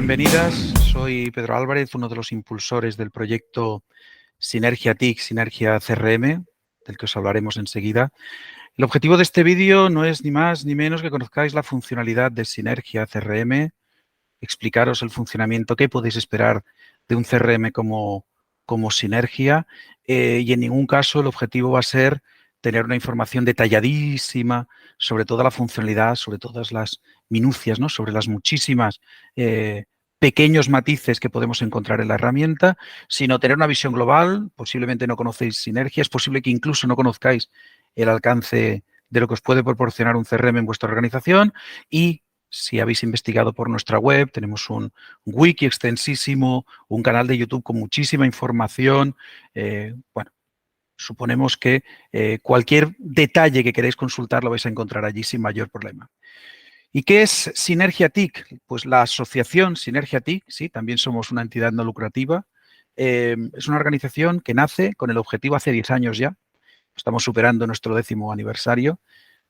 bienvenidas. Soy Pedro Álvarez, uno de los impulsores del proyecto Sinergia TIC, Sinergia CRM, del que os hablaremos enseguida. El objetivo de este vídeo no es ni más ni menos que conozcáis la funcionalidad de Sinergia CRM, explicaros el funcionamiento, qué podéis esperar de un CRM como Sinergia y en ningún caso el objetivo va a ser tener una información detalladísima sobre toda la funcionalidad, sobre todas las minucias, ¿no? Sobre las muchísimas pequeños matices que podemos encontrar en la herramienta, sino tener una visión global. Posiblemente no conocéis Sinergia, es posible que incluso no conozcáis el alcance de lo que os puede proporcionar un CRM en vuestra organización y si habéis investigado por nuestra web, tenemos un wiki extensísimo, un canal de YouTube con muchísima información. Bueno, suponemos que cualquier detalle que queréis consultar lo vais a encontrar allí sin mayor problema. ¿Y qué es Sinergia TIC? Pues la asociación Sinergia TIC, sí, también somos una entidad no lucrativa. Es una organización que nace con el objetivo hace 10 años ya, estamos superando nuestro 10º aniversario,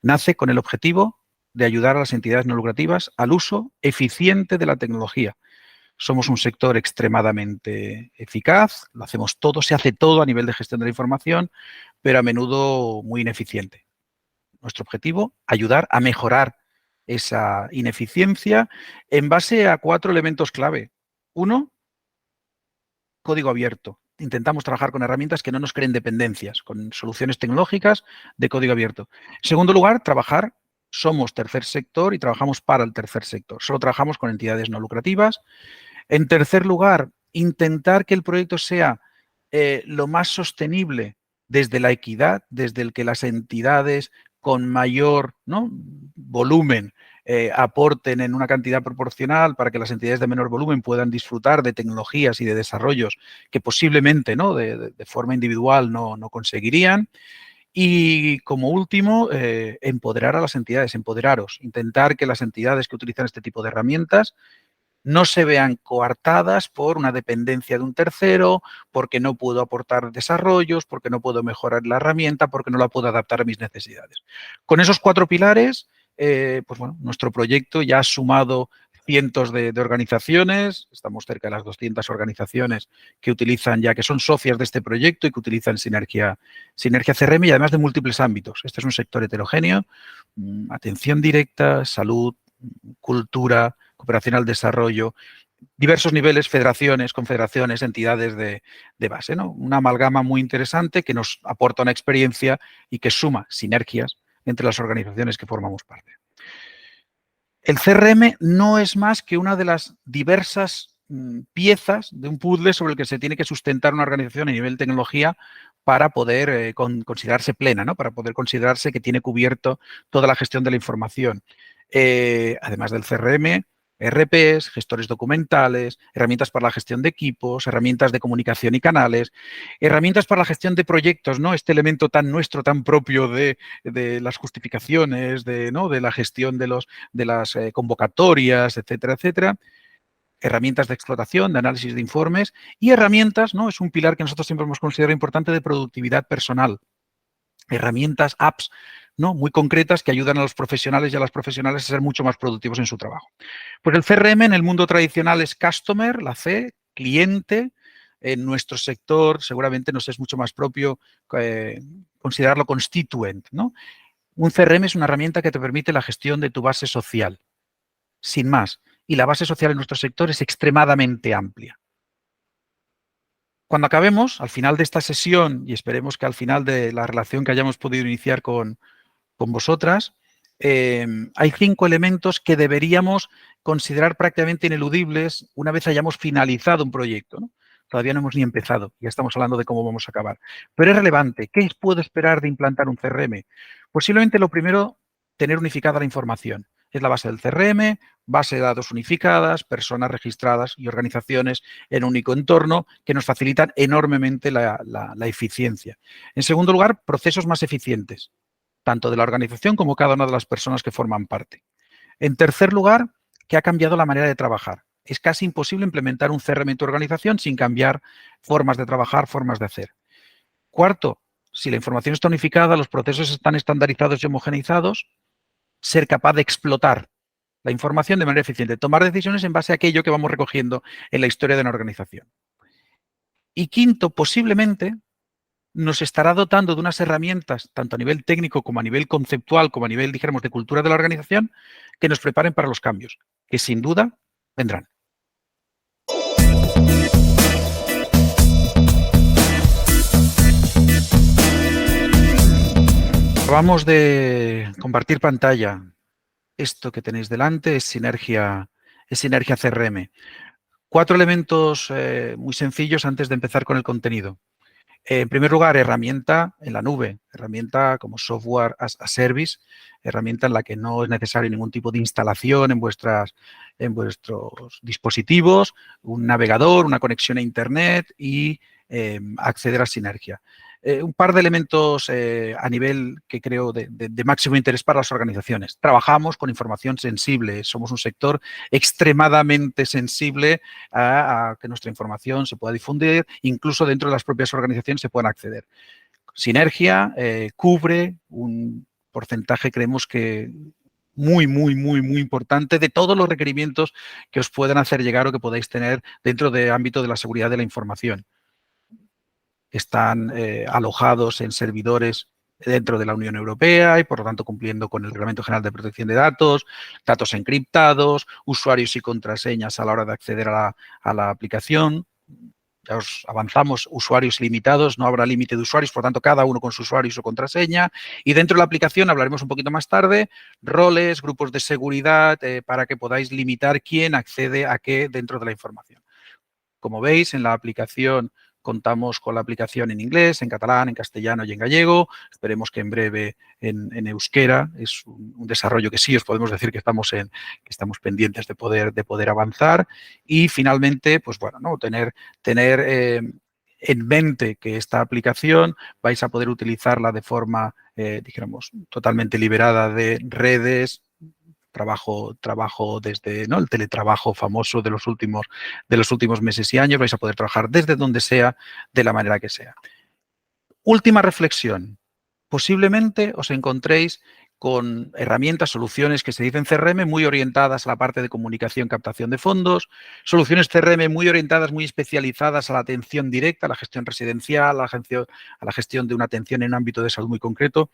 nace con el objetivo de ayudar a las entidades no lucrativas al uso eficiente de la tecnología. Somos un sector extremadamente eficaz, lo hacemos todo, se hace todo a nivel de gestión de la información, pero a menudo muy ineficiente. Nuestro objetivo, ayudar a mejorar esa ineficiencia en base a 4 elementos clave. 1, código abierto. Intentamos trabajar con herramientas que no nos creen dependencias, con soluciones tecnológicas de código abierto. En segundo lugar, somos tercer sector y trabajamos para el tercer sector. Solo trabajamos con entidades no lucrativas. En tercer lugar, intentar que el proyecto sea lo más sostenible desde la equidad, desde el que las entidades con mayor, ¿no?, volumen aporten en una cantidad proporcional para que las entidades de menor volumen puedan disfrutar de tecnologías y de desarrollos que posiblemente, ¿no?, de forma individual no conseguirían. Y como último, empoderar a las entidades, empoderaros, intentar que las entidades que utilizan este tipo de herramientas no se vean coartadas por una dependencia de un tercero, porque no puedo aportar desarrollos, porque no puedo mejorar la herramienta, porque no la puedo adaptar a mis necesidades. Con esos 4 pilares, pues bueno, nuestro proyecto ya ha sumado cientos de organizaciones, estamos cerca de las 200 organizaciones que utilizan ya, que son socias de este proyecto y que utilizan Sinergia CRM y además de múltiples ámbitos. Este es un sector heterogéneo, atención directa, salud, cultura, cooperación al desarrollo, diversos niveles, federaciones, confederaciones, entidades de base, ¿no? Una amalgama muy interesante que nos aporta una experiencia y que suma sinergias entre las organizaciones que formamos parte. El CRM no es más que una de las diversas piezas de un puzzle sobre el que se tiene que sustentar una organización a nivel de tecnología para poder considerarse plena, ¿no?, para poder considerarse que tiene cubierto toda la gestión de la información. Además del CRM, ERPs, gestores documentales, herramientas para la gestión de equipos, herramientas de comunicación y canales, herramientas para la gestión de proyectos, ¿no?, este elemento tan nuestro, tan propio de las justificaciones, ¿no?, de la gestión de las convocatorias, etcétera, etcétera. Herramientas de explotación, de análisis de informes y herramientas, ¿no?, es un pilar que nosotros siempre hemos considerado importante, de productividad personal. Herramientas, apps, ¿no?, muy concretas que ayudan a los profesionales y a las profesionales a ser mucho más productivos en su trabajo. Pues el CRM en el mundo tradicional es customer, la C, cliente. En nuestro sector seguramente nos es mucho más propio considerarlo constituent, ¿no? Un CRM es una herramienta que te permite la gestión de tu base social, sin más. Y la base social en nuestro sector es extremadamente amplia. Cuando acabemos, al final de esta sesión, y esperemos que al final de la relación que hayamos podido iniciar con vosotras, hay 5 elementos que deberíamos considerar prácticamente ineludibles una vez hayamos finalizado un proyecto, ¿no? Todavía no hemos ni empezado, ya estamos hablando de cómo vamos a acabar. Pero es relevante. ¿Qué puedo esperar de implantar un CRM? Posiblemente lo primero, tener unificada la información. Es la base del CRM, base de datos unificadas, personas registradas y organizaciones en un único entorno que nos facilitan enormemente la eficiencia. En segundo lugar, procesos más eficientes, tanto de la organización como cada una de las personas que forman parte. En tercer lugar, que ha cambiado la manera de trabajar. Es casi imposible implementar un CRM en tu organización sin cambiar formas de trabajar, formas de hacer. Cuarto, si la información está unificada, los procesos están estandarizados y homogeneizados, ser capaz de explotar la información de manera eficiente, tomar decisiones en base a aquello que vamos recogiendo en la historia de una organización. Y quinto, posiblemente nos estará dotando de unas herramientas, tanto a nivel técnico como a nivel conceptual, como a nivel, dijéramos, de cultura de la organización, que nos preparen para los cambios, que sin duda vendrán. Acabamos de compartir pantalla. Esto que tenéis delante es Sinergia CRM. 4 elementos muy sencillos antes de empezar con el contenido. En primer lugar, herramienta en la nube, herramienta como software as a service, herramienta en la que no es necesario ningún tipo de instalación en vuestros dispositivos, un navegador, una conexión a Internet y acceder a Sinergia. Un par de elementos a nivel que creo de máximo interés para las organizaciones. Trabajamos con información sensible, somos un sector extremadamente sensible a que nuestra información se pueda difundir, incluso dentro de las propias organizaciones se puedan acceder. Sinergia cubre un porcentaje, creemos que muy importante de todos los requerimientos que os puedan hacer llegar o que podáis tener dentro del ámbito de la seguridad de la información. Están alojados en servidores dentro de la Unión Europea y, por lo tanto, cumpliendo con el Reglamento General de Protección de Datos, datos encriptados, usuarios y contraseñas a la hora de acceder a la aplicación. Ya os avanzamos, usuarios limitados, no habrá límite de usuarios, por lo tanto, cada uno con su usuario y su contraseña. Y dentro de la aplicación, hablaremos un poquito más tarde, roles, grupos de seguridad, para que podáis limitar quién accede a qué dentro de la información. Como veis, en la aplicación contamos con la aplicación en inglés, en catalán, en castellano y en gallego. Esperemos que en breve en euskera. Es un desarrollo que sí os podemos decir que estamos pendientes de poder avanzar. Y finalmente, pues bueno, ¿no? tener en mente que esta aplicación vais a poder utilizarla de forma, dijéramos, totalmente liberada de redes, trabajo desde, ¿no?, el teletrabajo famoso de los últimos meses y años. Vais a poder trabajar desde donde sea, de la manera que sea. Última reflexión. Posiblemente os encontréis con herramientas, soluciones que se dicen CRM muy orientadas a la parte de comunicación, captación de fondos, soluciones CRM muy orientadas, muy especializadas a la atención directa, a la gestión residencial, a la gestión de una atención en un ámbito de salud muy concreto.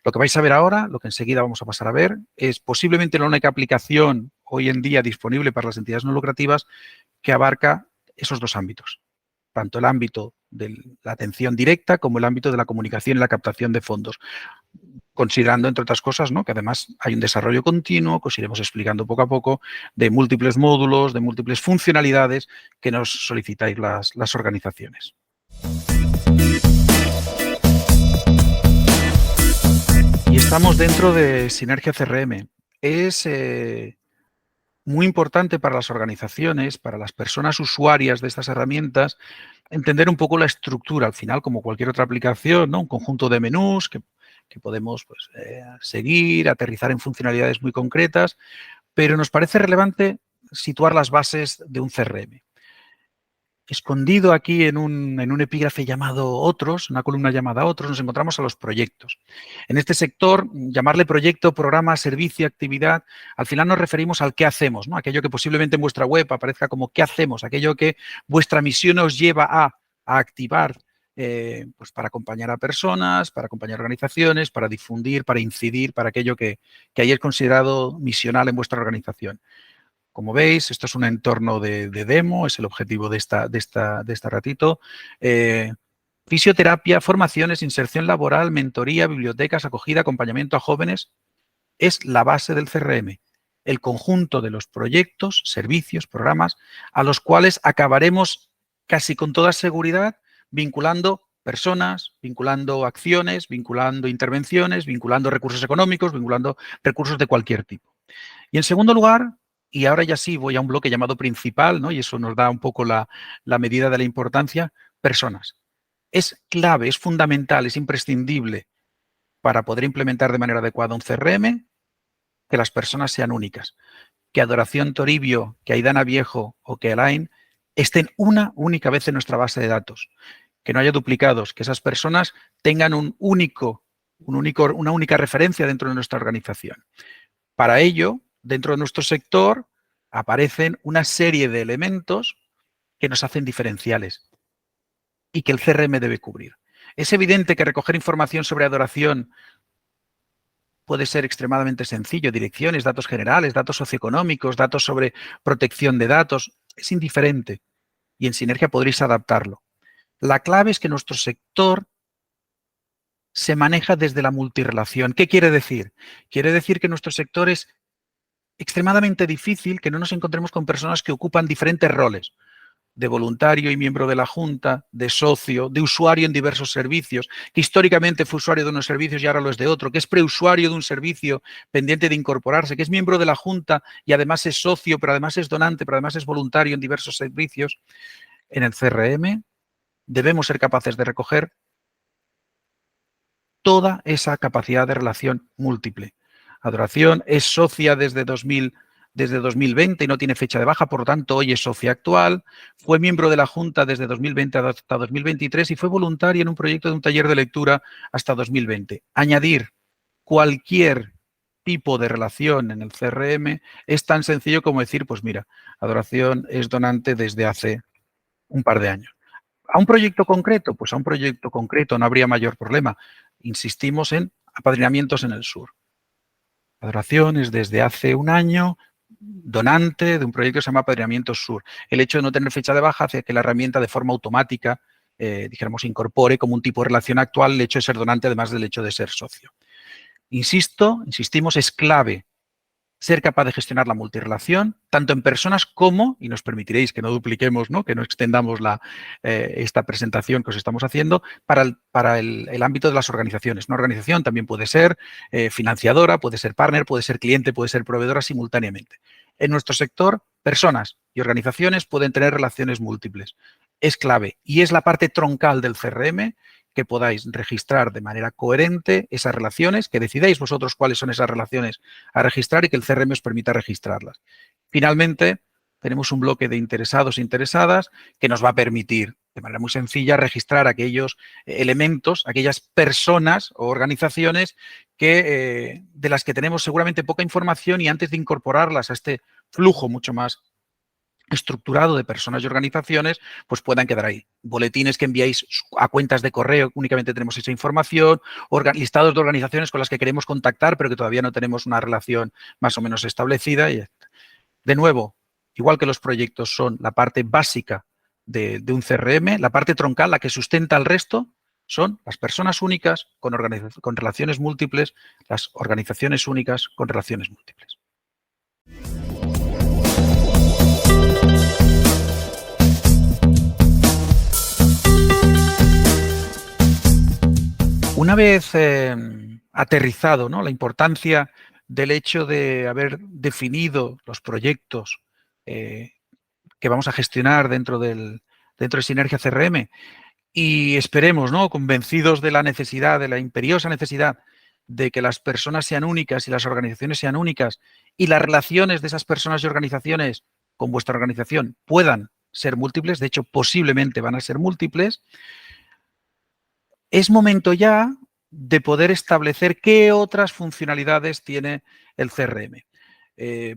Lo que vais a ver ahora, lo que enseguida vamos a pasar a ver, es posiblemente la única aplicación hoy en día disponible para las entidades no lucrativas que abarca esos dos ámbitos, tanto el ámbito de la atención directa como el ámbito de la comunicación y la captación de fondos, considerando, entre otras cosas, ¿no?, que además hay un desarrollo continuo, que os iremos explicando poco a poco, de múltiples módulos, de múltiples funcionalidades que nos solicitáis las organizaciones. Y estamos dentro de Sinergia CRM. Es muy importante para las organizaciones, para las personas usuarias de estas herramientas, entender un poco la estructura. Al final, como cualquier otra aplicación, ¿no?, un conjunto de menús que podemos, pues, seguir, aterrizar en funcionalidades muy concretas, pero nos parece relevante situar las bases de un CRM. Escondido aquí en un epígrafe llamado Otros, una columna llamada Otros, nos encontramos a los proyectos. En este sector, llamarle proyecto, programa, servicio, actividad, al final nos referimos al qué hacemos, ¿no? Aquello que posiblemente en vuestra web aparezca como qué hacemos, aquello que vuestra misión os lleva a activar, pues para acompañar a personas, para acompañar a organizaciones, para difundir, para incidir, para aquello que hayáis considerado misional en vuestra organización. Como veis, esto es un entorno de demo, es el objetivo de este ratito. Fisioterapia, formaciones, inserción laboral, mentoría, bibliotecas, acogida, acompañamiento a jóvenes. Es la base del CRM, el conjunto de los proyectos, servicios, programas, a los cuales acabaremos casi con toda seguridad vinculando personas, vinculando acciones, vinculando intervenciones, vinculando recursos económicos, vinculando recursos de cualquier tipo. Y en segundo lugar, y ahora ya sí voy a un bloque llamado principal, ¿no?, y eso nos da un poco la medida de la importancia, personas. Es clave, es fundamental, es imprescindible para poder implementar de manera adecuada un CRM que las personas sean únicas. Que Adoración Toribio, que Aidana Viejo o que Elaine estén una única vez en nuestra base de datos. Que no haya duplicados, que esas personas tengan una única referencia dentro de nuestra organización. Para ello, dentro de nuestro sector aparecen una serie de elementos que nos hacen diferenciales y que el CRM debe cubrir. Es evidente que recoger información sobre adoración puede ser extremadamente sencillo, direcciones, datos generales, datos socioeconómicos, datos sobre protección de datos, es indiferente y en Sinergia podréis adaptarlo. La clave es que nuestro sector se maneja desde la multirrelación. ¿Qué quiere decir? Quiere decir que nuestro sector es extremadamente difícil que no nos encontremos con personas que ocupan diferentes roles, de voluntario y miembro de la Junta, de socio, de usuario en diversos servicios, que históricamente fue usuario de unos servicios y ahora lo es de otro, que es preusuario de un servicio pendiente de incorporarse, que es miembro de la Junta y además es socio, pero además es donante, pero además es voluntario en diversos servicios. En el CRM debemos ser capaces de recoger toda esa capacidad de relación múltiple. Adoración es socia desde 2020 y no tiene fecha de baja, por lo tanto, hoy es socia actual. Fue miembro de la Junta desde 2020 hasta 2023 y fue voluntaria en un proyecto de un taller de lectura hasta 2020. Añadir cualquier tipo de relación en el CRM es tan sencillo como decir, pues mira, Adoración es donante desde hace un par de años. ¿A un proyecto concreto? Pues a un proyecto concreto no habría mayor problema. Insistimos en apadrinamientos en el sur. Adoración es desde hace un año donante de un proyecto que se llama Apadrinamientos Sur. El hecho de no tener fecha de baja hace que la herramienta de forma automática, dijéramos, incorpore como un tipo de relación actual el hecho de ser donante, además del hecho de ser socio. Insistimos, es clave ser capaz de gestionar la multirrelación, tanto en personas como, y nos permitiréis que no dupliquemos, ¿no? Que no extendamos esta presentación que os estamos haciendo, para el ámbito de las organizaciones. Una organización también puede ser financiadora, puede ser partner, puede ser cliente, puede ser proveedora simultáneamente. En nuestro sector, personas y organizaciones pueden tener relaciones múltiples. Es clave y es la parte troncal del CRM que podáis registrar de manera coherente esas relaciones, que decidáis vosotros cuáles son esas relaciones a registrar y que el CRM os permita registrarlas. Finalmente, tenemos un bloque de interesados e interesadas que nos va a permitir, de manera muy sencilla, registrar aquellos elementos, aquellas personas o organizaciones de las que tenemos seguramente poca información y antes de incorporarlas a este flujo mucho más estructurado de personas y organizaciones, pues puedan quedar ahí. Boletines que enviáis a cuentas de correo, únicamente tenemos esa información, listados de organizaciones con las que queremos contactar, pero que todavía no tenemos una relación más o menos establecida. Y, de nuevo, igual que los proyectos son la parte básica de un CRM, la parte troncal, la que sustenta al resto, son las personas únicas con relaciones múltiples, las organizaciones únicas con relaciones múltiples. Una vez aterrizado, ¿no?, la importancia del hecho de haber definido los proyectos que vamos a gestionar dentro de Sinergia CRM y esperemos, ¿no?, convencidos de la necesidad, de la imperiosa necesidad de que las personas sean únicas y las organizaciones sean únicas y las relaciones de esas personas y organizaciones con vuestra organización puedan ser múltiples, de hecho posiblemente van a ser múltiples, es momento ya de poder establecer qué otras funcionalidades tiene el CRM.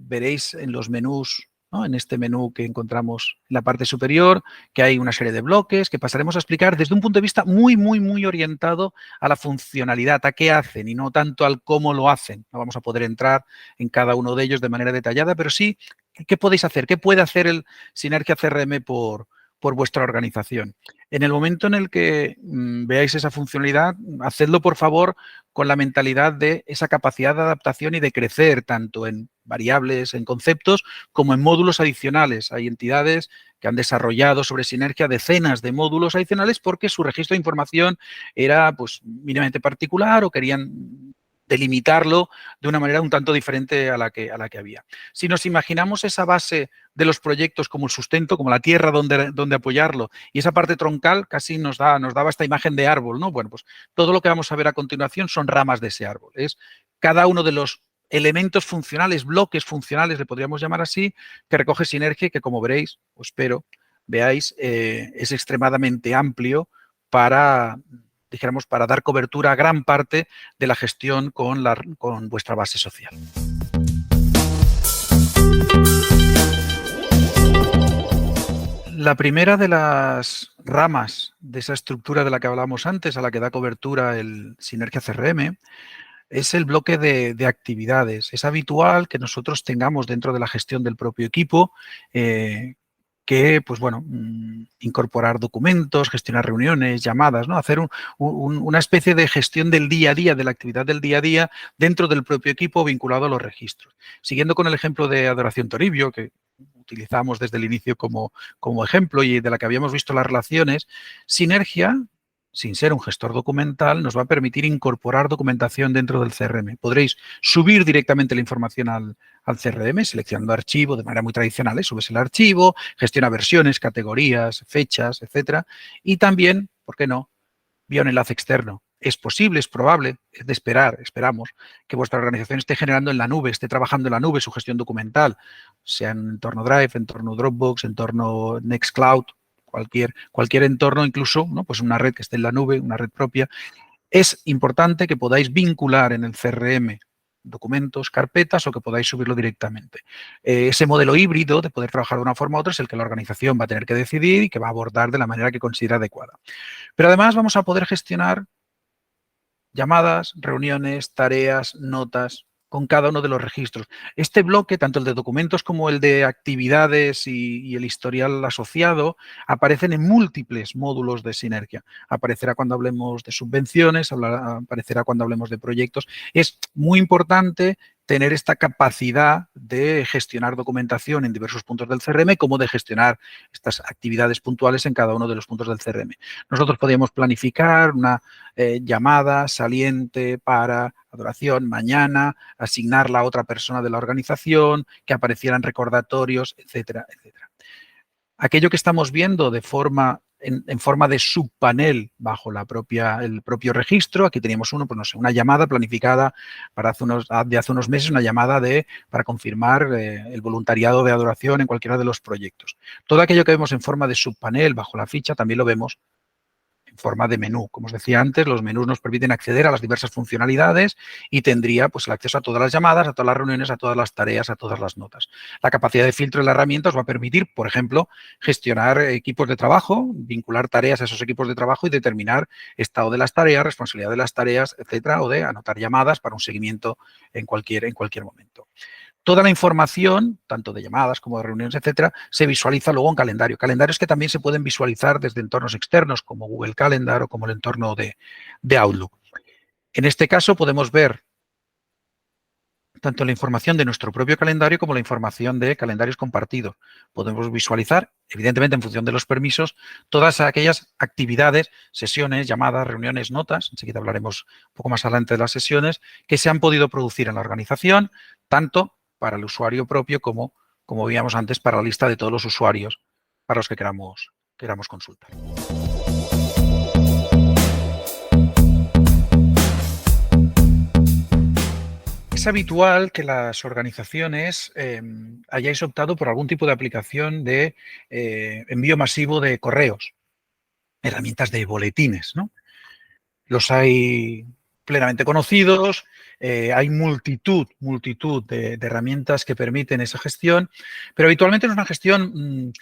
Veréis en los menús, ¿no?, en este menú que encontramos en la parte superior, que hay una serie de bloques que pasaremos a explicar desde un punto de vista muy, muy, muy orientado a la funcionalidad, a qué hacen y no tanto al cómo lo hacen. No vamos a poder entrar en cada uno de ellos de manera detallada, pero sí qué podéis hacer, qué puede hacer el Sinergia CRM por vuestra organización. En el momento en el que veáis esa funcionalidad, hacedlo, por favor, con la mentalidad de esa capacidad de adaptación y de crecer tanto en variables, en conceptos, como en módulos adicionales. Hay entidades que han desarrollado sobre Sinergia decenas de módulos adicionales porque su registro de información era, pues, mínimamente particular o querían delimitarlo de una manera un tanto diferente a la que había. Si nos imaginamos esa base de los proyectos como el sustento, como la tierra donde apoyarlo, y esa parte troncal casi nos daba esta imagen de árbol, ¿no? Bueno, pues todo lo que vamos a ver a continuación son ramas de ese árbol. Es cada uno de los elementos funcionales, bloques funcionales, le podríamos llamar así, que recoge Sinergia y que, como veréis, o espero, veáis, es extremadamente amplio para, dijéramos, para dar cobertura a gran parte de la gestión con vuestra base social. La primera de las ramas de esa estructura de la que hablábamos antes, a la que da cobertura el Sinergia CRM, es el bloque de actividades. Es habitual que nosotros tengamos dentro de la gestión del propio equipo que, pues bueno, incorporar documentos, gestionar reuniones, llamadas, ¿no? Hacer una especie de gestión del día a día, de la actividad del día a día dentro del propio equipo vinculado a los registros. Siguiendo con el ejemplo de Adoración Toribio, que utilizamos desde el inicio como ejemplo y de la que habíamos visto las relaciones, Sinergia, sin ser un gestor documental, nos va a permitir incorporar documentación dentro del CRM. Podréis subir directamente la información al CRM, seleccionando archivo de manera muy tradicional, subes el archivo, gestiona versiones, categorías, fechas, etcétera. Y también, ¿por qué no?, vía un enlace externo. Es posible, es probable, es de esperar, esperamos, que vuestra organización esté generando en la nube, esté trabajando en la nube su gestión documental, sea en entorno Drive, entorno Dropbox, entorno Nextcloud, cualquier entorno, incluso, ¿no?, pues una red que esté en la nube, una red propia. Es importante que podáis vincular en el CRM documentos, carpetas o que podáis subirlo directamente. Ese modelo híbrido de poder trabajar de una forma u otra es el que la organización va a tener que decidir y que va a abordar de la manera que considera adecuada. Pero además vamos a poder gestionar llamadas, reuniones, tareas, notas con cada uno de los registros. Este bloque, tanto el de documentos como el de actividades y el historial asociado, aparecen en múltiples módulos de Sinergia. Aparecerá cuando hablemos de subvenciones, aparecerá cuando hablemos de proyectos. Es muy importante tener esta capacidad de gestionar documentación en diversos puntos del CRM, como de gestionar estas actividades puntuales en cada uno de los puntos del CRM. Nosotros podríamos planificar una llamada saliente para Adoración mañana, asignarla a otra persona de la organización, que aparecieran recordatorios, etcétera, etcétera. Aquello que estamos viendo de forma en forma de subpanel bajo el propio registro. Aquí teníamos uno, pues no sé, una llamada planificada para hace unos meses, una llamada para confirmar el voluntariado de Adoración en cualquiera de los proyectos. Todo aquello que vemos en forma de subpanel bajo la ficha también lo vemos en forma de menú. Como os decía antes, los menús nos permiten acceder a las diversas funcionalidades y tendría pues el acceso a todas las llamadas, a todas las reuniones, a todas las tareas, a todas las notas. La capacidad de filtro de la herramienta os va a permitir, por ejemplo, gestionar equipos de trabajo, vincular tareas a esos equipos de trabajo y determinar estado de las tareas, responsabilidad de las tareas, etcétera, o de anotar llamadas para un seguimiento en cualquier momento. Toda la información, tanto de llamadas como de reuniones, etcétera, se visualiza luego en calendario. Calendarios que también se pueden visualizar desde entornos externos, como Google Calendar o como el entorno de Outlook. En este caso podemos ver tanto la información de nuestro propio calendario como la información de calendarios compartidos. Podemos visualizar, evidentemente en función de los permisos, todas aquellas actividades, sesiones, llamadas, reuniones, notas, enseguida hablaremos un poco más adelante de las sesiones, que se han podido producir en la organización, tanto para el usuario propio como veíamos antes, para la lista de todos los usuarios para los que queramos consultar. Es habitual que las organizaciones hayáis optado por algún tipo de aplicación de envío masivo de correos, herramientas de boletines, ¿no? Los hay plenamente conocidos, hay multitud de herramientas que permiten esa gestión, pero habitualmente es una gestión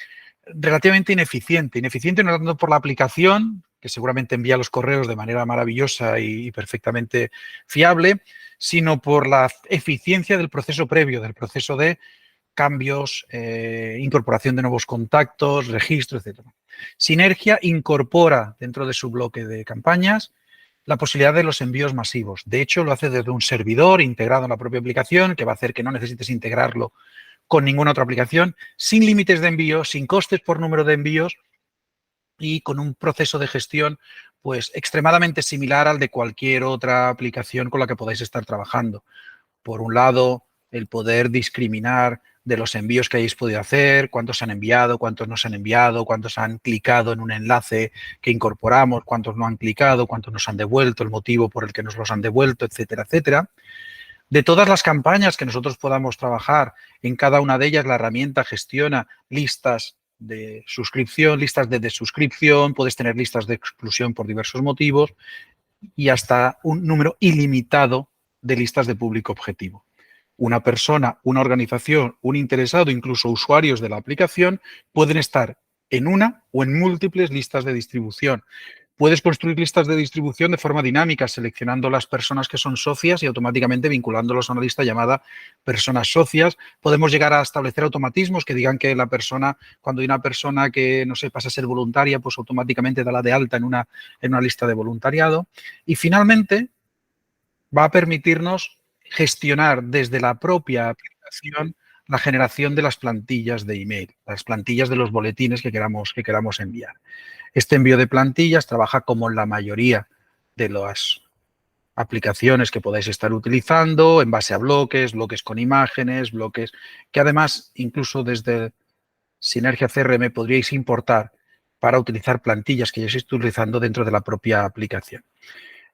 relativamente ineficiente no tanto por la aplicación, que seguramente envía los correos de manera maravillosa y perfectamente fiable, sino por la eficiencia del proceso previo, del proceso de cambios, incorporación de nuevos contactos, registro, etc. Sinergia incorpora dentro de su bloque de campañas la posibilidad de los envíos masivos. De hecho, lo hace desde un servidor integrado en la propia aplicación, que va a hacer que no necesites integrarlo con ninguna otra aplicación, sin límites de envío, sin costes por número de envíos y con un proceso de gestión pues extremadamente similar al de cualquier otra aplicación con la que podáis estar trabajando. Por un lado, el poder discriminar de los envíos que hayáis podido hacer, cuántos se han enviado, cuántos no se han enviado, cuántos han clicado en un enlace que incorporamos, cuántos no han clicado, cuántos nos han devuelto, el motivo por el que nos los han devuelto, etcétera, etcétera. De todas las campañas que nosotros podamos trabajar, en cada una de ellas la herramienta gestiona listas de suscripción, listas de desuscripción, puedes tener listas de exclusión por diversos motivos y hasta un número ilimitado de listas de público objetivo. una persona, una organización, un interesado, incluso usuarios de la aplicación, pueden estar en una o en múltiples listas de distribución. Puedes construir listas de distribución de forma dinámica, seleccionando las personas que son socias y automáticamente vinculándolos a una lista llamada personas socias. Podemos llegar a establecer automatismos que digan que la persona, cuando hay una persona que, no sé, pasa a ser voluntaria, pues automáticamente da la de alta en una lista de voluntariado. Y finalmente va a permitirnos gestionar desde la propia aplicación la generación de las plantillas de email, las plantillas de los boletines que queramos enviar. Este envío de plantillas trabaja como en la mayoría de las aplicaciones que podáis estar utilizando, en base a bloques, bloques con imágenes, bloques que además incluso desde Sinergia CRM podríais importar para utilizar plantillas que ya estáis utilizando dentro de la propia aplicación.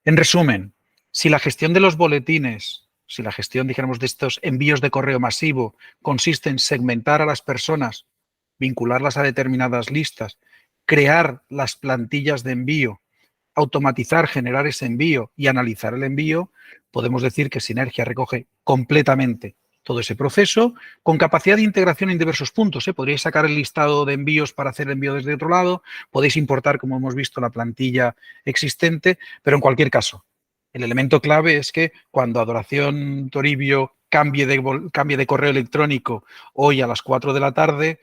En resumen, si la gestión de los boletines, si la gestión, dijéramos, de estos envíos de correo masivo consiste en segmentar a las personas, vincularlas a determinadas listas, crear las plantillas de envío, automatizar, generar ese envío y analizar el envío, podemos decir que Sinergia recoge completamente todo ese proceso con capacidad de integración en diversos puntos. Podríais sacar el listado de envíos para hacer el envío desde otro lado, podéis importar, como hemos visto, la plantilla existente, pero en cualquier caso, el elemento clave es que cuando Adoración Toribio cambie de correo electrónico hoy a las 4 de la tarde,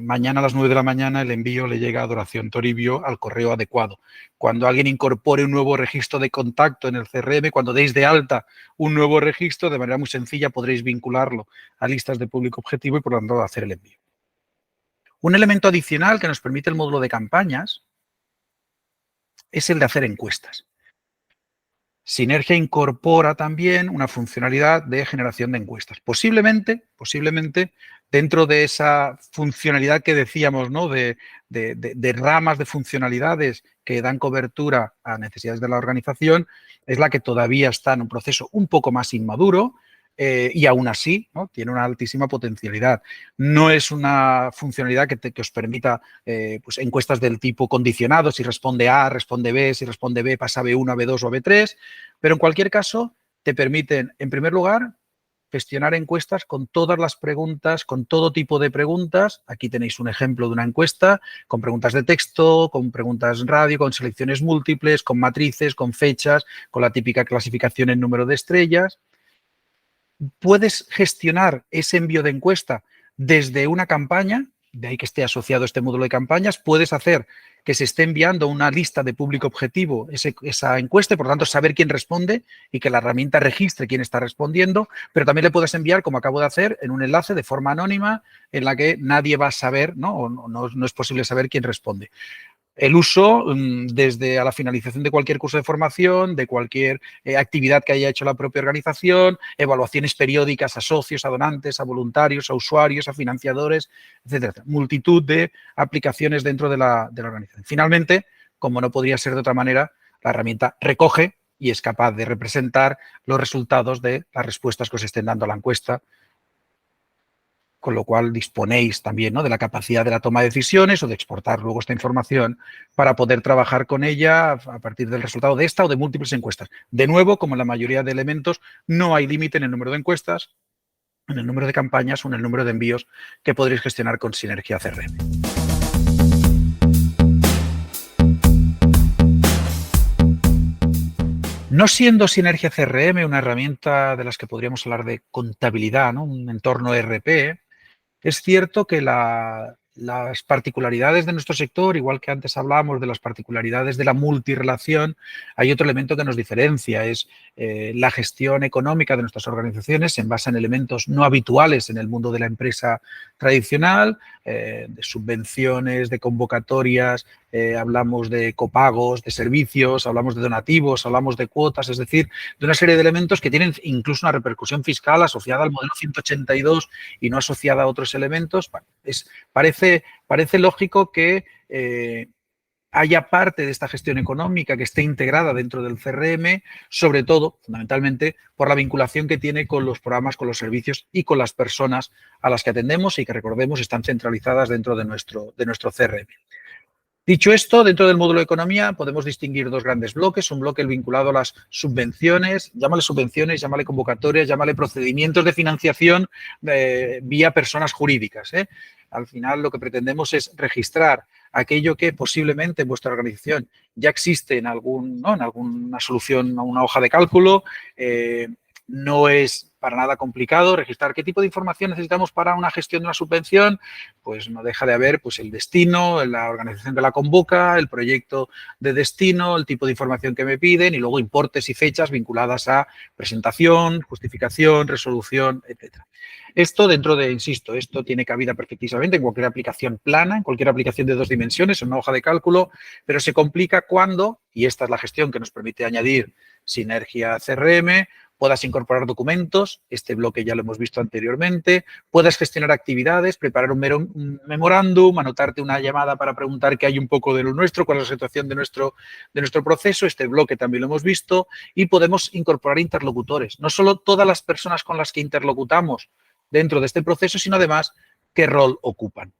mañana a las 9 de la mañana el envío le llega a Adoración Toribio al correo adecuado. Cuando alguien incorpore un nuevo registro de contacto en el CRM, cuando deis de alta un nuevo registro, de manera muy sencilla podréis vincularlo a listas de público objetivo y por lo tanto hacer el envío. Un elemento adicional que nos permite el módulo de campañas es el de hacer encuestas. Sinergia incorpora también una funcionalidad de generación de encuestas. Posiblemente dentro de esa funcionalidad que decíamos, ¿no? de ramas de funcionalidades que dan cobertura a necesidades de la organización, es la que todavía está en un proceso un poco más inmaduro, y aún así, ¿no? Tiene una altísima potencialidad. No es una funcionalidad que os permita pues encuestas del tipo condicionado, si responde A, responde B, si responde B pasa a B1, a B2 o a B3, pero en cualquier caso te permiten, en primer lugar, gestionar encuestas con todas las preguntas, con todo tipo de preguntas. Aquí tenéis un ejemplo de una encuesta con preguntas de texto, con preguntas radio, con selecciones múltiples, con matrices, con fechas, con la típica clasificación en número de estrellas. Puedes gestionar ese envío de encuesta desde una campaña, de ahí que esté asociado este módulo de campañas. Puedes hacer que se esté enviando una lista de público objetivo esa encuesta y, por lo tanto, saber quién responde y que la herramienta registre quién está respondiendo, pero también le puedes enviar, como acabo de hacer, en un enlace de forma anónima en la que nadie va a saber, ¿no? O no es posible saber quién responde. El uso desde a la finalización de cualquier curso de formación, de cualquier actividad que haya hecho la propia organización, evaluaciones periódicas a socios, a donantes, a voluntarios, a usuarios, a financiadores, etcétera. Multitud de aplicaciones dentro de la organización. Finalmente, como no podría ser de otra manera, la herramienta recoge y es capaz de representar los resultados de las respuestas que os estén dando a la encuesta, con lo cual disponéis también, ¿no?, de la capacidad de la toma de decisiones o de exportar luego esta información para poder trabajar con ella a partir del resultado de esta o de múltiples encuestas. De nuevo, como en la mayoría de elementos, no hay límite en el número de encuestas, en el número de campañas o en el número de envíos que podréis gestionar con Sinergia CRM. No siendo Sinergia CRM una herramienta de las que podríamos hablar de contabilidad, ¿no?, un entorno ERP, es cierto que las particularidades de nuestro sector, igual que antes hablábamos de las particularidades de la multirrelación, hay otro elemento que nos diferencia, es la gestión económica de nuestras organizaciones se basa en elementos no habituales en el mundo de la empresa tradicional, de subvenciones, de convocatorias, hablamos de copagos, de servicios, hablamos de donativos, hablamos de cuotas, es decir, de una serie de elementos que tienen incluso una repercusión fiscal asociada al modelo 182 y no asociada a otros elementos. Bueno, parece lógico que haya parte de esta gestión económica que esté integrada dentro del CRM, sobre todo, fundamentalmente, por la vinculación que tiene con los programas, con los servicios y con las personas a las que atendemos y que, recordemos, están centralizadas dentro de nuestro CRM. Dicho esto, dentro del módulo de economía podemos distinguir dos grandes bloques. Un bloque vinculado a las subvenciones, llámale convocatorias, llámale procedimientos de financiación vía personas jurídicas. Al final lo que pretendemos es registrar aquello que posiblemente en vuestra organización ya existe en alguna solución, una hoja de cálculo. No es para nada complicado registrar qué tipo de información necesitamos para una gestión de una subvención. Pues no deja de haber pues, el destino, la organización que la convoca, el proyecto de destino, el tipo de información que me piden y luego importes y fechas vinculadas a presentación, justificación, resolución, etcétera. Esto dentro de, insisto, esto tiene cabida perfectísimamente en cualquier aplicación plana, en cualquier aplicación de 2 dimensiones, en una hoja de cálculo, pero se complica cuando, y esta es la gestión que nos permite añadir Sinergia CRM, puedas incorporar documentos, este bloque ya lo hemos visto anteriormente, puedas gestionar actividades, preparar un memorándum, anotarte una llamada para preguntar qué hay un poco de lo nuestro, cuál es la situación de nuestro proceso, este bloque también lo hemos visto, y podemos incorporar interlocutores, no solo todas las personas con las que interlocutamos dentro de este proceso, sino además qué rol ocupan.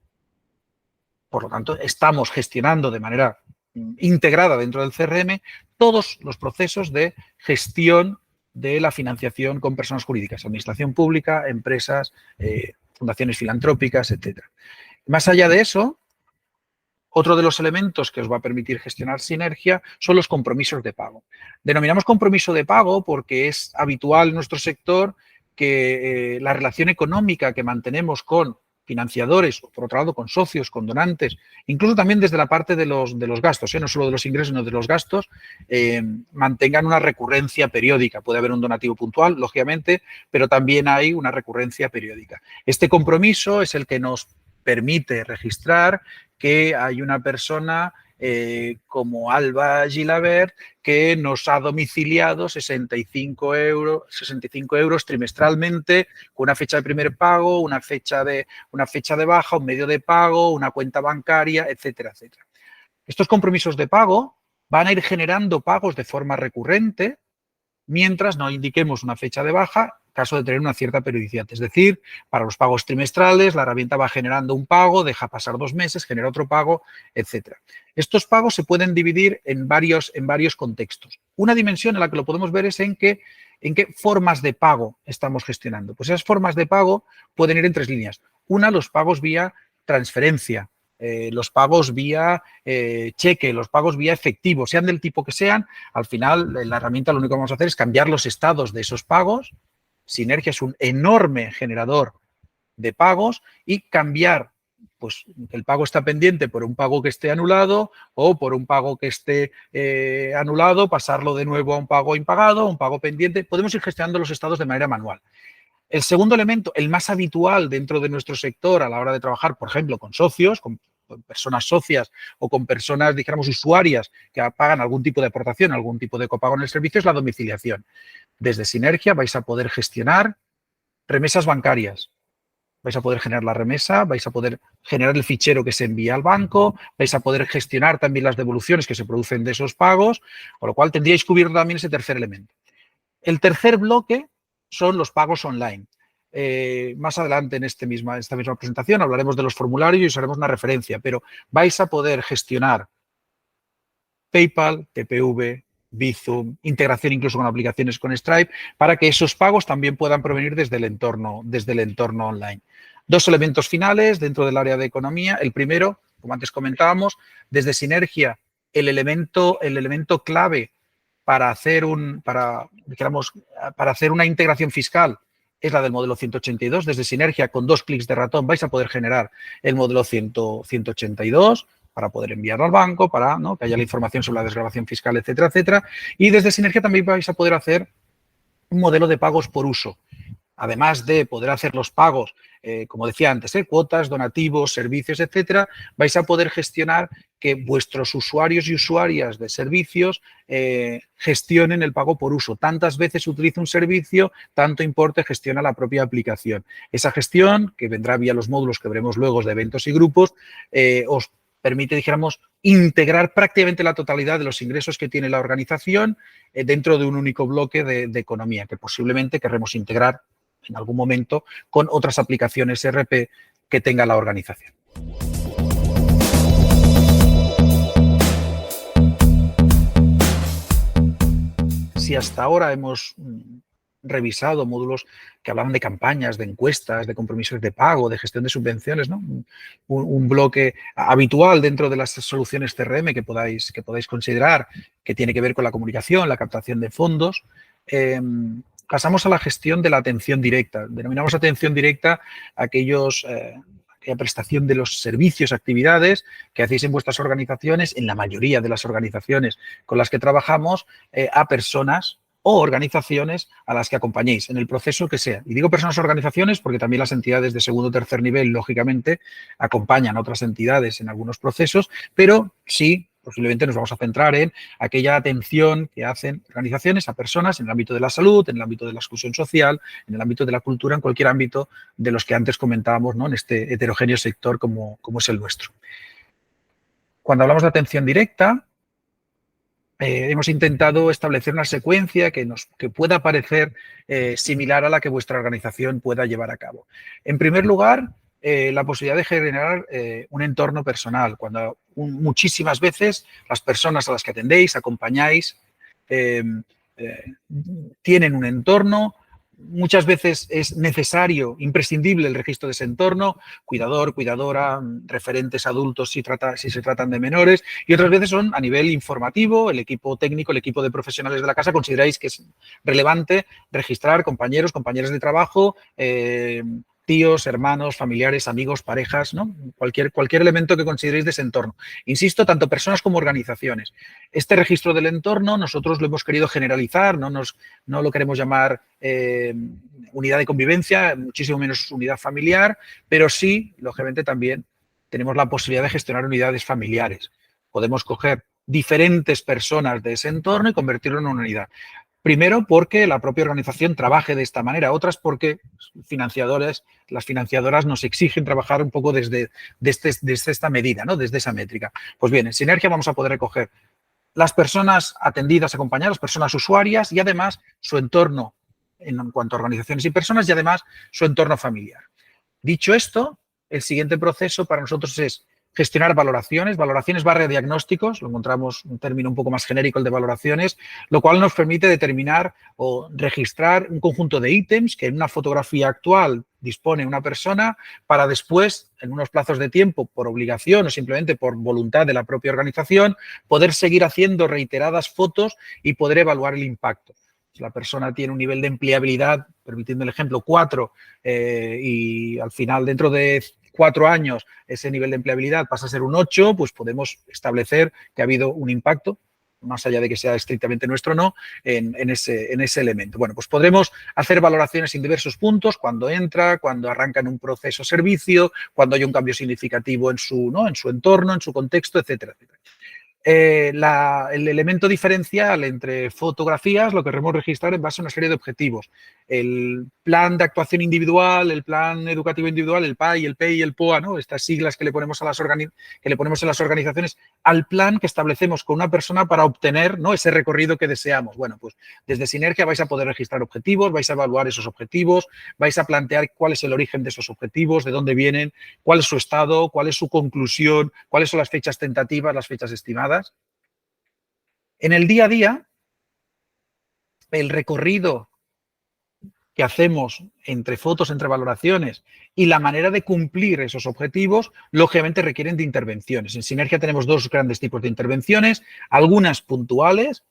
Por lo tanto, estamos gestionando de manera integrada dentro del CRM todos los procesos de gestión de la financiación con personas jurídicas, administración pública, empresas, fundaciones filantrópicas, etcétera. Más allá de eso, otro de los elementos que os va a permitir gestionar Sinergia son los compromisos de pago. Denominamos compromiso de pago porque es habitual en nuestro sector que la relación económica que mantenemos con financiadores, o por otro lado con socios, con donantes, incluso también desde la parte de los gastos, no solo de los ingresos, sino de los gastos, mantengan una recurrencia periódica. Puede haber un donativo puntual, lógicamente, pero también hay una recurrencia periódica. Este compromiso es el que nos permite registrar que hay una persona como Alba Gilabert que nos ha domiciliado 65 euros trimestralmente con una fecha de primer pago, una fecha de baja, un medio de pago, una cuenta bancaria, etcétera, etcétera. Estos compromisos de pago van a ir generando pagos de forma recurrente mientras no indiquemos una fecha de baja, caso de tener una cierta periodicidad. Es decir, para los pagos trimestrales, la herramienta va generando un pago, deja pasar 2 meses, genera otro pago, etcétera. Estos pagos se pueden dividir en varios contextos. Una dimensión en la que lo podemos ver es en qué formas de pago estamos gestionando. Pues esas formas de pago pueden ir en 3 líneas. Una, los pagos vía transferencia. Los pagos vía cheque, los pagos vía efectivo, sean del tipo que sean, al final la herramienta lo único que vamos a hacer es cambiar los estados de esos pagos. Sinergia es un enorme generador de pagos y cambiar, pues el pago está pendiente por un pago que esté anulado o por un pago que esté anulado, pasarlo de nuevo a un pago impagado, un pago pendiente. Podemos ir gestionando los estados de manera manual. El segundo elemento, el más habitual dentro de nuestro sector a la hora de trabajar, por ejemplo, con socios, con personas socias o con personas, dijéramos, usuarias que pagan algún tipo de aportación, algún tipo de copago en el servicio, es la domiciliación. Desde Sinergia vais a poder gestionar remesas bancarias. Vais a poder generar la remesa, vais a poder generar el fichero que se envía al banco, vais a poder gestionar también las devoluciones que se producen de esos pagos, con lo cual tendríais cubierto también ese tercer elemento. El tercer bloque son los pagos online. Más adelante en esta misma presentación hablaremos de los formularios y os haremos una referencia, pero vais a poder gestionar PayPal, TPV, Bizum, integración incluso con aplicaciones con Stripe, para que esos pagos también puedan provenir desde el entorno online. 2 elementos finales dentro del área de economía. El primero, como antes comentábamos, desde Sinergia, el elemento clave para hacer una integración fiscal es la del modelo 182. Desde Sinergia, con 2 clics de ratón, vais a poder generar el modelo 182 para poder enviarlo al banco, para que haya la información sobre la desgravación fiscal, etcétera, etcétera. Y desde Sinergia también vais a poder hacer un modelo de pagos por uso. Además de poder hacer los pagos, como decía antes, cuotas, donativos, servicios, etcétera, vais a poder gestionar que vuestros usuarios y usuarias de servicios gestionen el pago por uso. Tantas veces utiliza un servicio, tanto importe gestiona la propia aplicación. Esa gestión, que vendrá vía los módulos que veremos luego de eventos y grupos, os permite, dijéramos, integrar prácticamente la totalidad de los ingresos que tiene la organización dentro de un único bloque de economía, que posiblemente querremos integrar en algún momento con otras aplicaciones ERP que tenga la organización. si hasta ahora hemos revisado módulos que hablaban de campañas, de encuestas, de compromisos de pago, de gestión de subvenciones, ¿no? Un bloque habitual dentro de las soluciones CRM que podáis considerar, que tiene que ver con la comunicación, la captación de fondos. Pasamos a la gestión de la atención directa. Denominamos atención directa aquella prestación de los servicios, actividades que hacéis en vuestras organizaciones, en la mayoría de las organizaciones con las que trabajamos, a personas o organizaciones a las que acompañéis en el proceso que sea. Y digo personas o organizaciones porque también las entidades de segundo o tercer nivel, lógicamente, acompañan a otras entidades en algunos procesos, pero sí, posiblemente nos vamos a centrar en aquella atención que hacen organizaciones a personas en el ámbito de la salud, en el ámbito de la exclusión social, en el ámbito de la cultura, en cualquier ámbito de los que antes comentábamos, ¿no? En este heterogéneo sector como es el nuestro. Cuando hablamos de atención directa, hemos intentado establecer una secuencia que pueda parecer similar a la que vuestra organización pueda llevar a cabo. En primer lugar, la posibilidad de generar un entorno personal, cuando muchísimas veces las personas a las que atendéis, acompañáis, tienen un entorno. Muchas veces es necesario, imprescindible el registro de ese entorno, cuidador, cuidadora, referentes adultos si se tratan de menores, y otras veces son a nivel informativo, el equipo técnico, el equipo de profesionales de la casa, consideráis que es relevante registrar compañeros, compañeras de trabajo, tíos, hermanos, familiares, amigos, parejas, ¿no? Cualquier elemento que consideréis de ese entorno. Insisto, tanto personas como organizaciones. Este registro del entorno nosotros lo hemos querido generalizar, no lo queremos llamar unidad de convivencia, muchísimo menos unidad familiar, pero sí, lógicamente, también tenemos la posibilidad de gestionar unidades familiares. Podemos coger diferentes personas de ese entorno y convertirlo en una unidad. Primero, porque la propia organización trabaje de esta manera. Otras, porque las financiadoras nos exigen trabajar un poco desde esta medida, ¿no? Desde esa métrica. Pues bien, en Sinergia vamos a poder recoger las personas atendidas, acompañadas, personas usuarias y además su entorno en cuanto a organizaciones y personas y además su entorno familiar. Dicho esto, el siguiente proceso para nosotros es gestionar valoraciones /diagnósticos, lo encontramos un término un poco más genérico, el de valoraciones, lo cual nos permite determinar o registrar un conjunto de ítems que en una fotografía actual dispone una persona para después, en unos plazos de tiempo, por obligación o simplemente por voluntad de la propia organización, poder seguir haciendo reiteradas fotos y poder evaluar el impacto. Si la persona tiene un nivel de empleabilidad, permitiendo el ejemplo, 4, y al final, dentro de 4 años, ese nivel de empleabilidad pasa a ser un 8, pues podemos establecer que ha habido un impacto, más allá de que sea estrictamente nuestro o no, en ese elemento. Bueno, pues podremos hacer valoraciones en diversos puntos, cuando entra, cuando arranca en un proceso servicio, cuando hay un cambio significativo en su entorno, en su contexto, etcétera, etcétera. El elemento diferencial entre fotografías lo queremos registrar en base a una serie de objetivos. El plan de actuación individual, el plan educativo individual, el PAI, el PEI y el POA, ¿no? Estas siglas que le ponemos en las organizaciones al plan que establecemos con una persona para obtener, ¿no?, ese recorrido que deseamos. Bueno, pues desde Sinergia vais a poder registrar objetivos, vais a evaluar esos objetivos, vais a plantear cuál es el origen de esos objetivos, de dónde vienen, cuál es su estado, cuál es su conclusión, cuáles son las fechas tentativas, las fechas estimadas. En el día a día, el recorrido que hacemos entre fotos, entre valoraciones y la manera de cumplir esos objetivos, lógicamente requieren de intervenciones. En Sinergia tenemos 2 grandes tipos de intervenciones, algunas puntuales,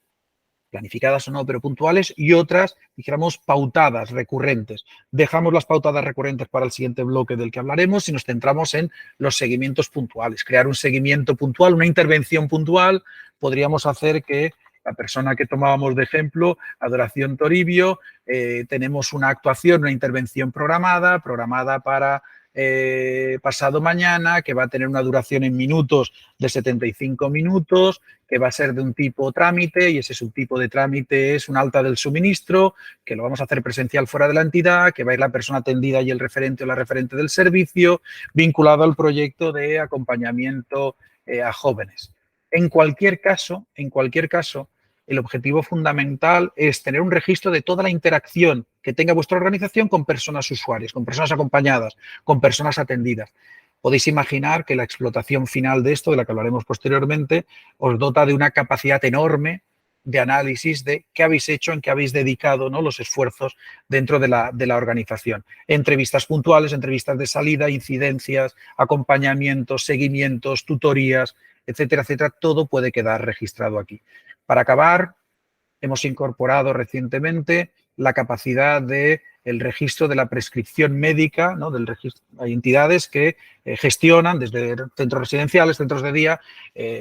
planificadas o no, pero puntuales, y otras, dijéramos, pautadas, recurrentes. Dejamos las pautadas recurrentes para el siguiente bloque del que hablaremos y nos centramos en los seguimientos puntuales. Crear un seguimiento puntual, una intervención puntual, podríamos hacer que la persona que tomábamos de ejemplo, Adoración Toribio, tenemos una actuación, una intervención programada para pasado mañana, que va a tener una duración en minutos de 75 minutos, que va a ser de un tipo trámite y ese subtipo de trámite es un alta del suministro, que lo vamos a hacer presencial fuera de la entidad, que va a ir la persona atendida y el referente o la referente del servicio, vinculado al proyecto de acompañamiento a jóvenes. En cualquier caso, el objetivo fundamental es tener un registro de toda la interacción que tenga vuestra organización con personas usuarias, con personas acompañadas, con personas atendidas. Podéis imaginar que la explotación final de esto, de la que hablaremos posteriormente, os dota de una capacidad enorme de análisis de qué habéis hecho, en qué habéis dedicado, ¿no?, los esfuerzos dentro de la organización. Entrevistas puntuales, entrevistas de salida, incidencias, acompañamientos, seguimientos, tutorías, etcétera, etcétera. Todo puede quedar registrado aquí. Para acabar, hemos incorporado recientemente la capacidad de el registro de la prescripción médica, ¿no?, del registro. Hay entidades que gestionan desde centros residenciales, centros de día,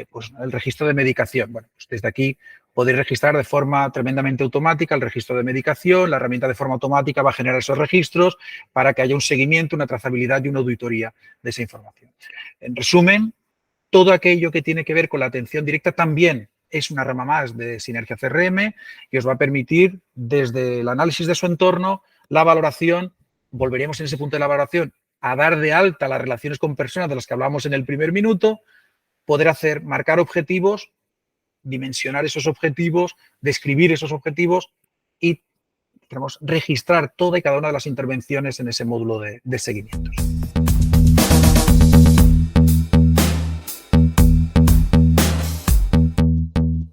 pues el registro de medicación. Bueno, pues desde aquí podéis registrar de forma tremendamente automática el registro de medicación. La herramienta de forma automática va a generar esos registros para que haya un seguimiento, una trazabilidad y una auditoría de esa información. En resumen, todo aquello que tiene que ver con la atención directa también es una rama más de Sinergia CRM y os va a permitir, desde el análisis de su entorno, la valoración, volveríamos en ese punto de la valoración, a dar de alta las relaciones con personas de las que hablamos en el primer minuto, poder marcar objetivos, dimensionar esos objetivos, describir esos objetivos y registrar toda y cada una de las intervenciones en ese módulo de seguimientos.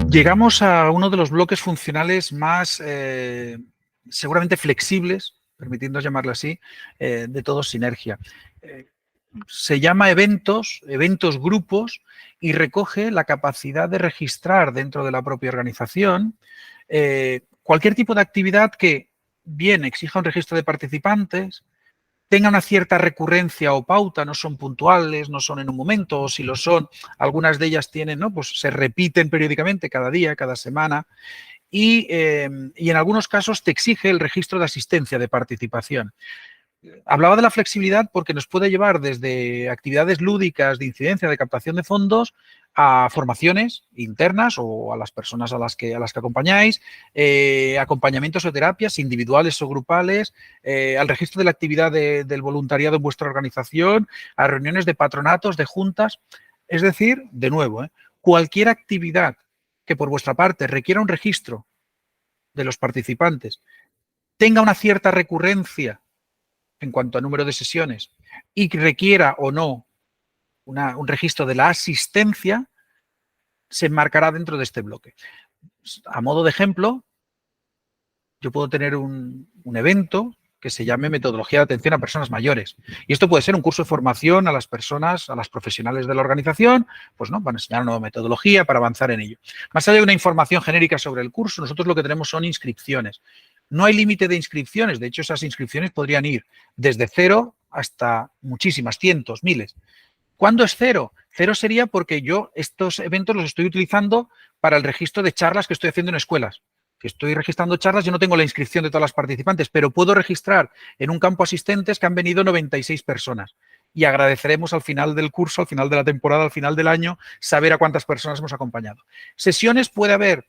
Llegamos a uno de los bloques funcionales más seguramente flexibles, permitiendo llamarlo así, de todo Sinergia. Se llama eventos grupos, y recoge la capacidad de registrar dentro de la propia organización cualquier tipo de actividad que bien exija un registro de participantes, tenga una cierta recurrencia o pauta, no son puntuales, no son en un momento, o si lo son, algunas de ellas tienen, ¿no?, pues se repiten periódicamente cada día, cada semana, y en algunos casos te exige el registro de asistencia, de participación. Hablaba de la flexibilidad porque nos puede llevar desde actividades lúdicas de incidencia, de captación de fondos, a formaciones internas o a las personas a las que acompañáis, acompañamientos o terapias individuales o grupales, al registro de la actividad del voluntariado en vuestra organización, a reuniones de patronatos, de juntas. Es decir, de nuevo, cualquier actividad que por vuestra parte requiera un registro de los participantes, tenga una cierta recurrencia en cuanto a número de sesiones y que requiera o no un registro de la asistencia, se enmarcará dentro de este bloque. A modo de ejemplo, yo puedo tener un evento que se llame Metodología de Atención a Personas Mayores. Y esto puede ser un curso de formación a las personas, a las profesionales de la organización, pues no, van a enseñar una nueva metodología para avanzar en ello. Más allá de una información genérica sobre el curso, nosotros lo que tenemos son inscripciones. No hay límite de inscripciones, de hecho esas inscripciones podrían ir desde 0 hasta muchísimas, cientos, miles. ¿Cuándo es 0? 0 sería porque yo estos eventos los estoy utilizando para el registro de charlas que estoy haciendo en escuelas. Si estoy registrando charlas, yo no tengo la inscripción de todas las participantes, pero puedo registrar en un campo asistentes que han venido 96 personas. Y agradeceremos al final del curso, al final de la temporada, al final del año, saber a cuántas personas hemos acompañado. Sesiones puede haber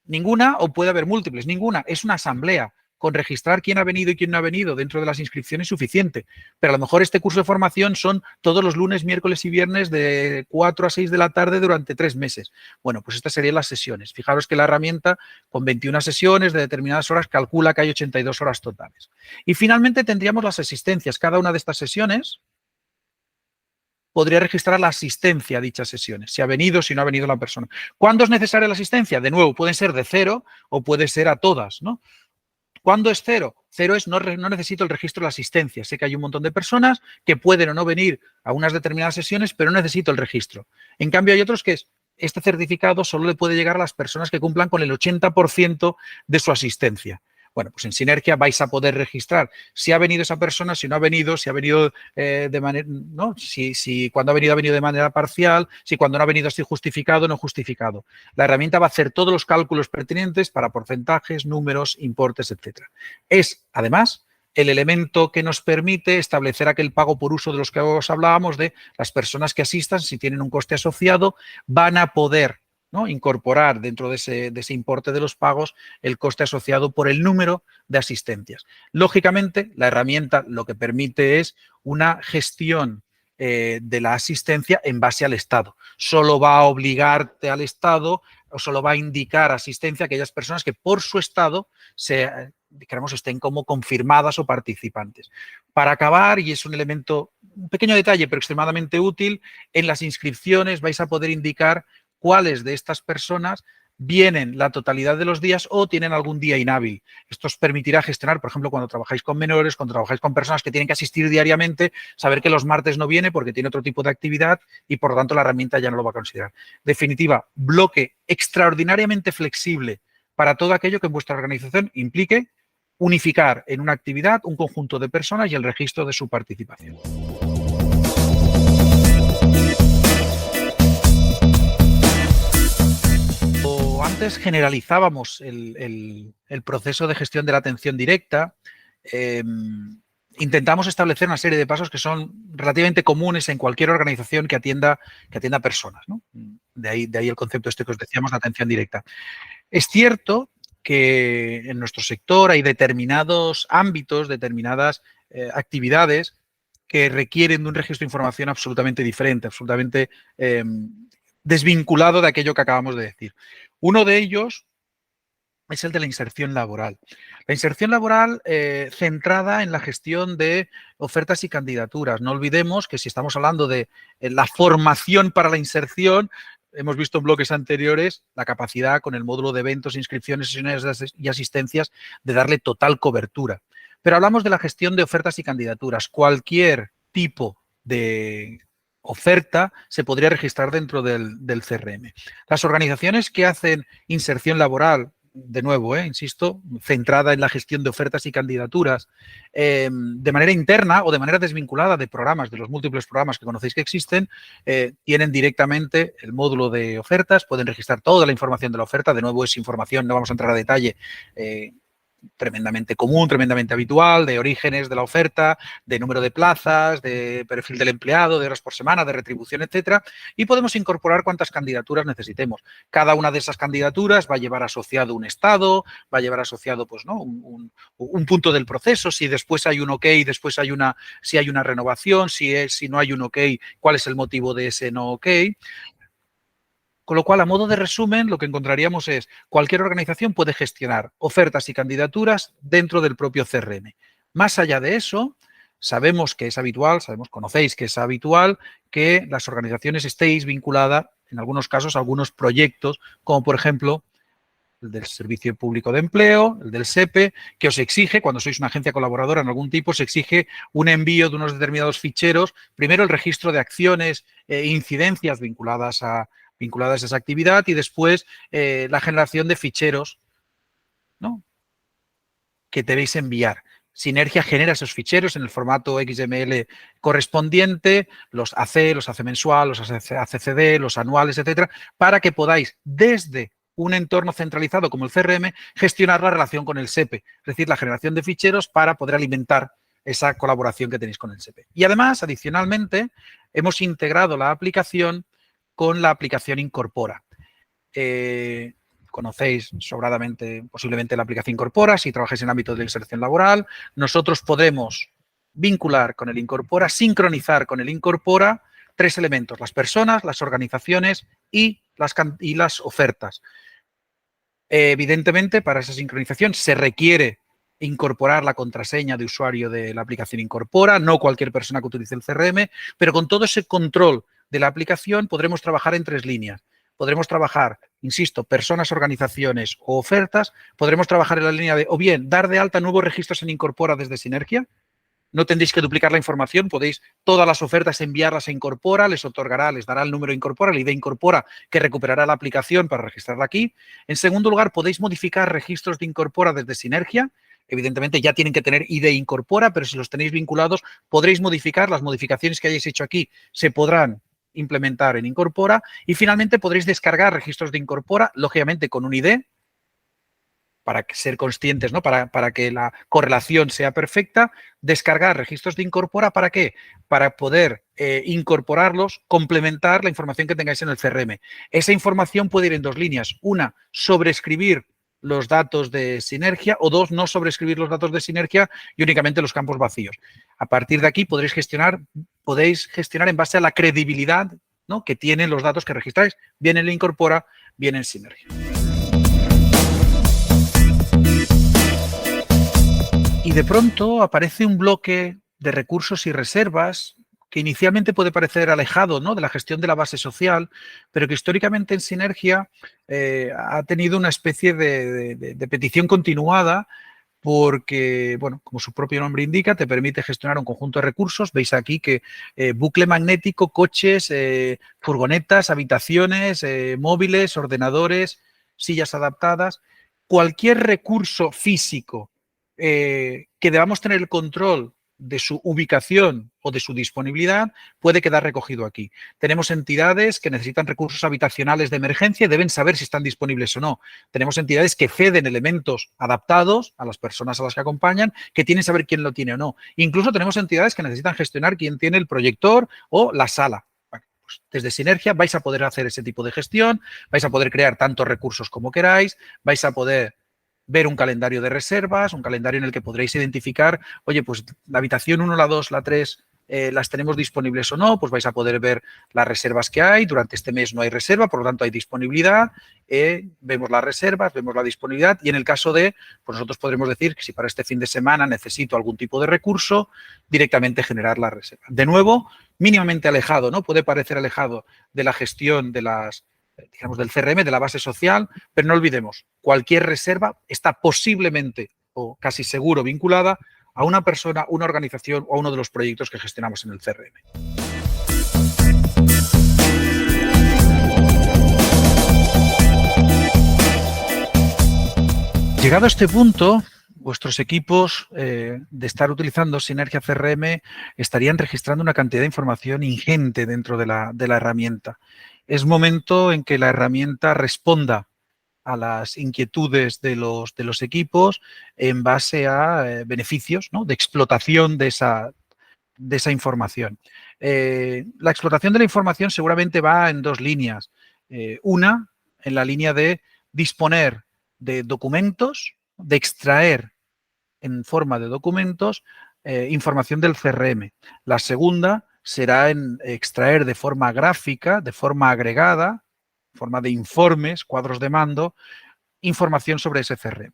ninguna o puede haber múltiples. Ninguna, es una asamblea. Con registrar quién ha venido y quién no ha venido dentro de las inscripciones es suficiente. Pero a lo mejor este curso de formación son todos los lunes, miércoles y viernes de 4 a 6 de la tarde durante 3 meses. Bueno, pues estas serían las sesiones. Fijaros que la herramienta, con 21 sesiones de determinadas horas, calcula que hay 82 horas totales. Y finalmente tendríamos las asistencias. Cada una de estas sesiones podría registrar la asistencia a dichas sesiones, si ha venido, si no ha venido la persona. ¿Cuándo es necesaria la asistencia? De nuevo, pueden ser de 0 o puede ser a todas, ¿no? ¿Cuándo es 0? 0 es no necesito el registro de la asistencia. Sé que hay un montón de personas que pueden o no venir a unas determinadas sesiones, pero no necesito el registro. En cambio, hay otros que este certificado solo le puede llegar a las personas que cumplan con el 80% de su asistencia. Bueno, pues en Sinergia vais a poder registrar si ha venido esa persona, si no ha venido, si ha venido de manera, ¿no? Si cuando ha venido de manera parcial, si cuando no ha venido así justificado o no justificado. La herramienta va a hacer todos los cálculos pertinentes para porcentajes, números, importes, etcétera. Es, además, el elemento que nos permite establecer aquel pago por uso de los que os hablábamos, de las personas que asistan, si tienen un coste asociado, van a poder, ¿no?, incorporar dentro de ese importe de los pagos el coste asociado por el número de asistencias. Lógicamente, la herramienta lo que permite es una gestión de la asistencia en base al Estado. Solo va a obligarte al Estado o solo va a indicar asistencia a aquellas personas que por su Estado estén como confirmadas o participantes. Para acabar, y es un elemento, un pequeño detalle, pero extremadamente útil, en las inscripciones vais a poder indicar cuáles de estas personas vienen la totalidad de los días o tienen algún día inhábil. Esto os permitirá gestionar, por ejemplo, cuando trabajáis con menores, cuando trabajáis con personas que tienen que asistir diariamente, saber que los martes no viene porque tiene otro tipo de actividad y, por lo tanto, la herramienta ya no lo va a considerar. En definitiva, bloque extraordinariamente flexible para todo aquello que en vuestra organización implique unificar en una actividad un conjunto de personas y el registro de su participación. Antes generalizábamos el proceso de gestión de la atención directa. Intentamos establecer una serie de pasos que son relativamente comunes en cualquier organización que atienda personas, ¿no? De ahí el concepto este que os decíamos de atención directa. Es cierto que en nuestro sector hay determinados ámbitos, determinadas actividades que requieren de un registro de información absolutamente diferente, absolutamente desvinculado de aquello que acabamos de decir. Uno de ellos es el de la inserción laboral. La inserción laboral centrada en la gestión de ofertas y candidaturas. No olvidemos que si estamos hablando de la formación para la inserción, hemos visto en bloques anteriores la capacidad con el módulo de eventos, inscripciones, sesiones y asistencias de darle total cobertura. Pero hablamos de la gestión de ofertas y candidaturas. Cualquier tipo de oferta se podría registrar dentro del CRM. Las organizaciones que hacen inserción laboral, de nuevo, insisto, centrada en la gestión de ofertas y candidaturas de manera interna o de manera desvinculada de programas, de los múltiples programas que conocéis que existen, tienen directamente el módulo de ofertas, pueden registrar toda la información de la oferta. De nuevo, es información, no vamos a entrar a detalle, tremendamente común, tremendamente habitual, de orígenes de la oferta, de número de plazas, de perfil del empleado, de horas por semana, de retribución, etcétera, y podemos incorporar cuantas candidaturas necesitemos. Cada una de esas candidaturas va a llevar asociado un estado, va a llevar asociado, pues, ¿no?, un punto del proceso, si después hay un OK, después hay si hay una renovación, si no hay un OK, cuál es el motivo de ese no OK. Con lo cual, a modo de resumen, lo que encontraríamos es cualquier organización puede gestionar ofertas y candidaturas dentro del propio CRM. Más allá de eso, sabemos que es habitual, conocéis que es habitual que las organizaciones estéis vinculadas, en algunos casos, a algunos proyectos, como por ejemplo el del Servicio Público de Empleo, el del SEPE, que os exige, cuando sois una agencia colaboradora en algún tipo, se exige un envío de unos determinados ficheros, primero el registro de acciones e incidencias vinculadas a esa actividad y después la generación de ficheros, ¿no?, que debéis enviar. Sinergia genera esos ficheros en el formato XML correspondiente, los AC mensual, los ACCD, los anuales, etcétera, para que podáis, desde un entorno centralizado como el CRM, gestionar la relación con el SEPE, es decir, la generación de ficheros para poder alimentar esa colaboración que tenéis con el SEPE. Y además, adicionalmente, hemos integrado la aplicación con la aplicación Incorpora. Conocéis sobradamente, posiblemente, la aplicación Incorpora. Si trabajáis en el ámbito de la inserción laboral, nosotros podremos vincular con el Incorpora, sincronizar con el Incorpora 3 elementos: las personas, las organizaciones y las ofertas. Evidentemente, para esa sincronización se requiere incorporar la contraseña de usuario de la aplicación Incorpora, no cualquier persona que utilice el CRM, pero con todo ese control de la aplicación podremos trabajar en 3 líneas. Podremos trabajar, insisto, personas, organizaciones o ofertas. Podremos trabajar en la línea de, o bien, dar de alta nuevos registros en Incorpora desde Sinergia. No tendréis que duplicar la información, podéis todas las ofertas enviarlas a Incorpora, les dará el número Incorpora, el ID Incorpora, que recuperará la aplicación para registrarla aquí. En segundo lugar, podéis modificar registros de Incorpora desde Sinergia. Evidentemente ya tienen que tener ID Incorpora, pero si los tenéis vinculados podréis modificar. Las modificaciones que hayáis hecho aquí se podrán implementar en Incorpora. Y finalmente podréis descargar registros de Incorpora, lógicamente con un ID, para ser conscientes, ¿no?, para que la correlación sea perfecta. Descargar registros de Incorpora, ¿para qué? Para poder incorporarlos, complementar la información que tengáis en el CRM. Esa información puede ir en 2 líneas. Una, sobreescribir los datos de Sinergia, o 2, no sobreescribir los datos de Sinergia y únicamente los campos vacíos. A partir de aquí podéis gestionar en base a la credibilidad, ¿no?, que tienen los datos que registráis, bien en Incorpora, bien en Sinergia. Y de pronto aparece un bloque de recursos y reservas que inicialmente puede parecer alejado, ¿no?, de la gestión de la base social, pero que históricamente en Sinergia ha tenido una especie de petición continuada porque, bueno, como su propio nombre indica, te permite gestionar un conjunto de recursos. Veis aquí que bucle magnético, coches, furgonetas, habitaciones, móviles, ordenadores, sillas adaptadas, cualquier recurso físico que debamos tener el control de su ubicación o de su disponibilidad puede quedar recogido aquí. Tenemos entidades que necesitan recursos habitacionales de emergencia y deben saber si están disponibles o no. Tenemos entidades que ceden elementos adaptados a las personas a las que acompañan, que tienen que saber quién lo tiene o no. Incluso tenemos entidades que necesitan gestionar quién tiene el proyector o la sala. Bueno, pues desde Sinergia vais a poder hacer ese tipo de gestión, vais a poder crear tantos recursos como queráis, vais a poder ver un calendario de reservas, un calendario en el que podréis identificar, oye, pues la habitación 1, la 2, la 3, las tenemos disponibles o no, pues vais a poder ver las reservas que hay. Durante este mes no hay reserva, por lo tanto hay disponibilidad. Vemos las reservas, vemos la disponibilidad y en el caso de, pues nosotros podremos decir que si para este fin de semana necesito algún tipo de recurso, directamente generar la reserva. De nuevo, mínimamente alejado, ¿no? Puede parecer alejado de la gestión de las, digamos, del CRM, de la base social, pero no olvidemos, cualquier reserva está posiblemente o casi seguro vinculada a una persona, una organización o a uno de los proyectos que gestionamos en el CRM. Llegado a este punto, vuestros equipos de estar utilizando Sinergia CRM estarían registrando una cantidad de información ingente dentro de la herramienta. Es momento en que la herramienta responda a las inquietudes de los equipos en base a beneficios, ¿no?, de explotación de esa información. La explotación de la información seguramente va en dos líneas. Una, en la línea de disponer de documentos, de extraer en forma de documentos información del CRM. La segunda será en extraer de forma gráfica, de forma agregada, en forma de informes, cuadros de mando, información sobre ese CRM.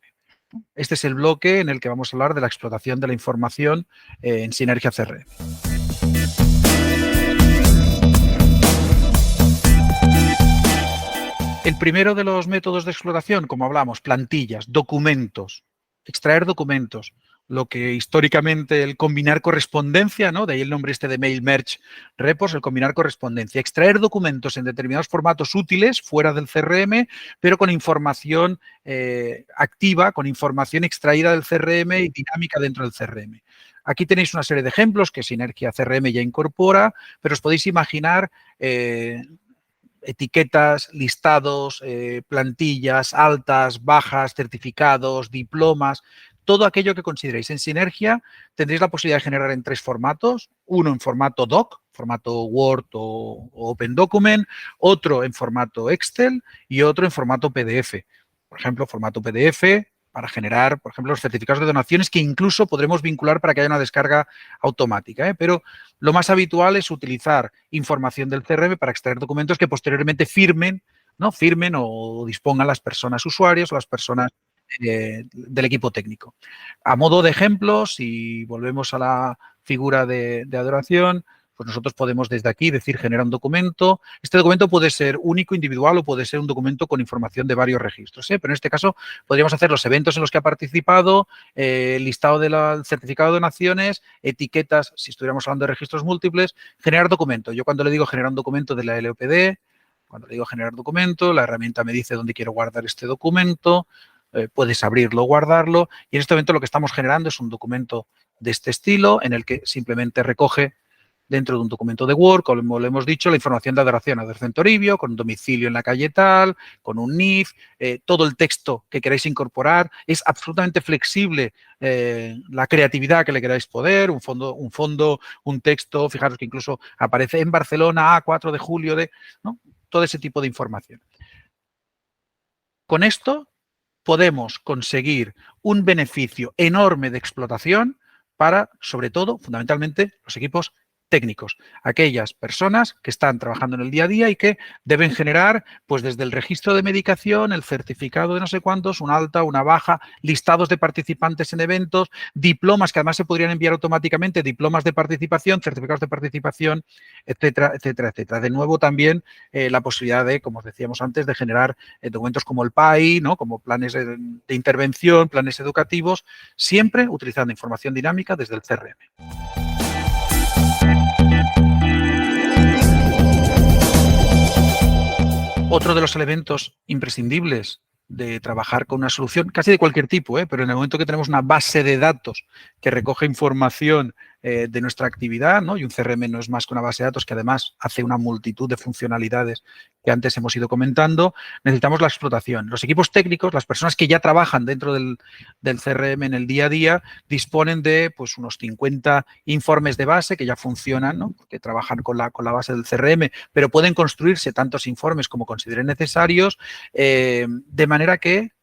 Este es el bloque en el que vamos a hablar de la explotación de la información en Sinergia CRM. El primero de los métodos de explotación, como hablamos, plantillas, documentos, extraer documentos, lo que históricamente el combinar correspondencia, ¿no?, de ahí el nombre este de Mail Merge Repos, el combinar correspondencia, extraer documentos en determinados formatos útiles fuera del CRM, pero con información activa, con información extraída del CRM y dinámica dentro del CRM. Aquí tenéis una serie de ejemplos que Sinergia CRM ya incorpora, pero os podéis imaginar etiquetas, listados, plantillas, altas, bajas, certificados, diplomas, todo aquello que consideréis. En Sinergia tendréis la posibilidad de generar en tres formatos, uno en formato doc, formato Word o Open Document, otro en formato Excel y otro en formato PDF. Por ejemplo, formato PDF para generar, por ejemplo, los certificados de donaciones que incluso podremos vincular para que haya una descarga automática, pero lo más habitual es utilizar información del CRM para extraer documentos que posteriormente firmen, ¿no?, firmen o dispongan las personas usuarios o las personas del equipo técnico. A modo de ejemplo, si volvemos a la figura de adoración, pues nosotros podemos desde aquí decir genera un documento. Este documento puede ser único, individual o puede ser un documento con información de varios registros, pero en este caso podríamos hacer los eventos en los que ha participado, el listado del certificado de donaciones, etiquetas, si estuviéramos hablando de registros múltiples, generar documento. Yo cuando le digo generar un documento de la LOPD, cuando le digo generar documento, la herramienta me dice dónde quiero guardar este documento, puedes abrirlo o guardarlo y en este momento lo que estamos generando es un documento de este estilo en el que simplemente recoge dentro de un documento de Word, como lo hemos dicho, la información de adoración Toribio, con un domicilio en la calle tal, con un NIF, todo el texto que queráis incorporar. Es absolutamente flexible la creatividad que le queráis poner, un texto, fijaros que incluso aparece en Barcelona a 4 de julio, ¿no?, todo ese tipo de información. Con esto podemos conseguir un beneficio enorme de explotación para, sobre todo, fundamentalmente, los equipos técnicos, aquellas personas que están trabajando en el día a día y que deben generar, pues desde el registro de medicación, el certificado de no sé cuántos, una alta, una baja, listados de participantes en eventos, diplomas que además se podrían enviar automáticamente, diplomas de participación, certificados de participación, etcétera, etcétera, etcétera. De nuevo también la posibilidad de, como os decíamos antes, de generar documentos como el PAI, ¿no? Como planes de intervención, planes educativos, siempre utilizando información dinámica desde el CRM. Otro de los elementos imprescindibles de trabajar con una solución, casi de cualquier tipo, pero en el momento que tenemos una base de datos que recoge información de nuestra actividad, ¿no? Y un CRM no es más que una base de datos que además hace una multitud de funcionalidades que antes hemos ido comentando, necesitamos la explotación. Los equipos técnicos, las personas que ya trabajan dentro del CRM en el día a día, disponen de pues, unos 50 informes de base que ya funcionan, ¿no? Que trabajan con la base del CRM, pero pueden construirse tantos informes como consideren necesarios, de manera que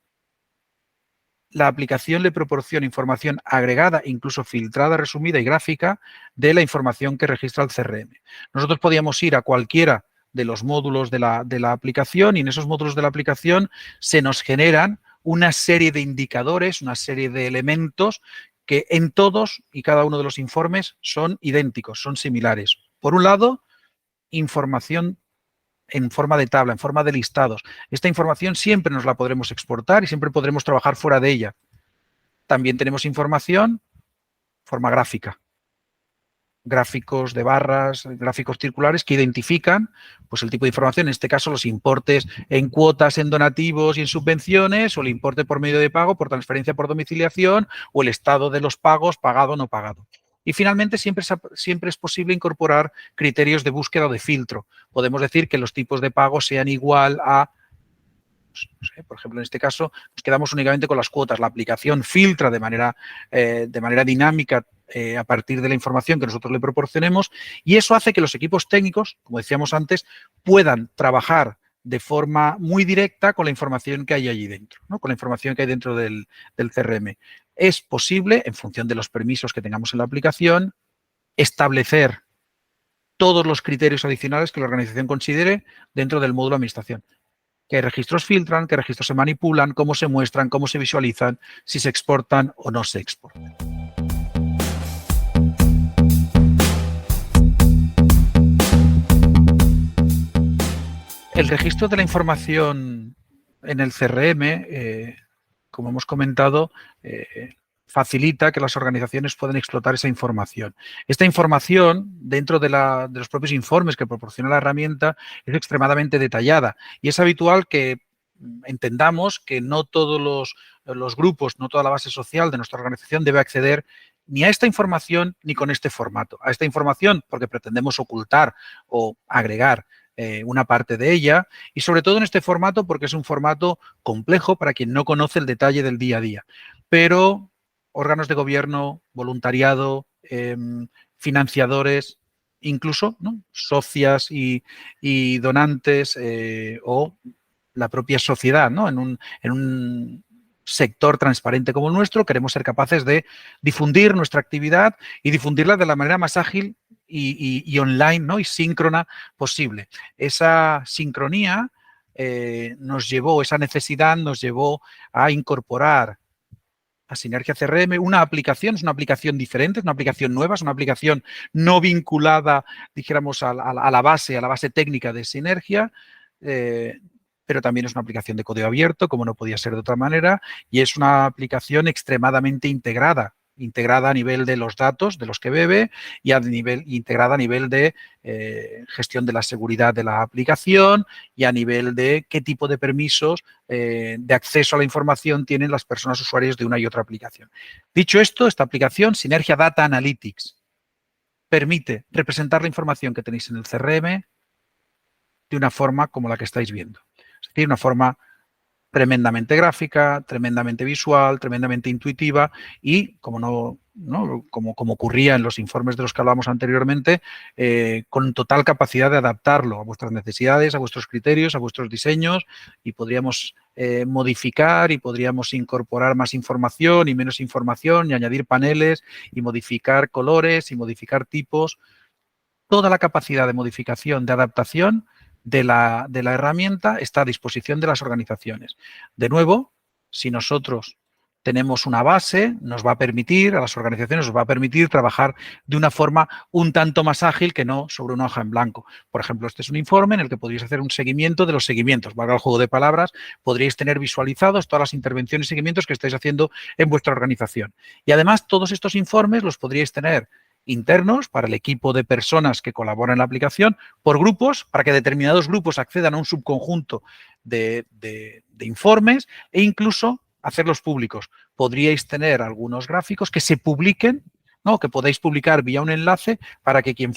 la aplicación le proporciona información agregada, incluso filtrada, resumida y gráfica de la información que registra el CRM. Nosotros podíamos ir a cualquiera de los módulos de la aplicación y en esos módulos de la aplicación se nos generan una serie de indicadores, una serie de elementos que en todos y cada uno de los informes son idénticos, son similares. Por un lado, información en forma de tabla, en forma de listados. Esta información siempre nos la podremos exportar y siempre podremos trabajar fuera de ella. También tenemos información en forma gráfica. Gráficos de barras, gráficos circulares que identifican pues, el tipo de información, en este caso los importes en cuotas, en donativos y en subvenciones, o el importe por medio de pago, por transferencia por domiciliación, o el estado de los pagos, pagado o no pagado. Y finalmente siempre es posible incorporar criterios de búsqueda o de filtro. Podemos decir que los tipos de pago sean igual a, no sé, por ejemplo, en este caso, nos quedamos únicamente con las cuotas. La aplicación filtra de manera dinámica a partir de la información que nosotros le proporcionemos y eso hace que los equipos técnicos, como decíamos antes, puedan trabajar de forma muy directa con la información que hay allí dentro, ¿no? Con la información que hay dentro del CRM. Es posible, en función de los permisos que tengamos en la aplicación, establecer todos los criterios adicionales que la organización considere dentro del módulo de administración. ¿Qué registros filtran? ¿Qué registros se manipulan? ¿Cómo se muestran? ¿Cómo se visualizan? ¿Si se exportan o no se exportan? El registro de la información en el CRM, como hemos comentado, facilita que las organizaciones puedan explotar esa información. Esta información, dentro de los propios informes que proporciona la herramienta, es extremadamente detallada y es habitual que entendamos que no todos los grupos, no toda la base social de nuestra organización debe acceder ni a esta información ni con este formato. A esta información porque pretendemos ocultar o agregar una parte de ella y sobre todo en este formato porque es un formato complejo para quien no conoce el detalle del día a día. Pero órganos de gobierno, voluntariado, financiadores, incluso, ¿no? Socias y donantes o la propia sociedad, ¿no? En un sector transparente como el nuestro, queremos ser capaces de difundir nuestra actividad y difundirla de la manera más ágil y online, ¿no? Y síncrona posible. Esa sincronía esa necesidad nos llevó a incorporar a Sinergia CRM una aplicación, es una aplicación diferente, es una aplicación nueva, es una aplicación no vinculada, dijéramos, a la base técnica de Sinergia, pero también es una aplicación de código abierto, como no podía ser de otra manera, y es una aplicación extremadamente integrada a nivel de los datos de los que bebe y integrada a nivel de gestión de la seguridad de la aplicación y a nivel de qué tipo de permisos de acceso a la información tienen las personas usuarias de una y otra aplicación. Dicho esto, esta aplicación, Sinergia Data Analytics, permite representar la información que tenéis en el CRM de una forma como la que estáis viendo. Es decir, una forma tremendamente gráfica, tremendamente visual, tremendamente intuitiva y, como ocurría en los informes de los que hablábamos anteriormente, con total capacidad de adaptarlo a vuestras necesidades, a vuestros criterios, a vuestros diseños y podríamos modificar y podríamos incorporar más información y menos información y añadir paneles y modificar colores y modificar tipos toda la capacidad de modificación, de adaptación de la herramienta está a disposición de las organizaciones. De nuevo, si nosotros tenemos una base, nos va a permitir, a las organizaciones nos va a permitir trabajar de una forma un tanto más ágil que no sobre una hoja en blanco. Por ejemplo, este es un informe en el que podríais hacer un seguimiento de los seguimientos. Valga el juego de palabras, podríais tener visualizados todas las intervenciones y seguimientos que estáis haciendo en vuestra organización. Y además, todos estos informes los podríais tener internos para el equipo de personas que colaboran en la aplicación, por grupos, para que determinados grupos accedan a un subconjunto de informes e incluso hacerlos públicos. Podríais tener algunos gráficos que se publiquen, ¿no? Que podáis publicar vía un enlace para que quien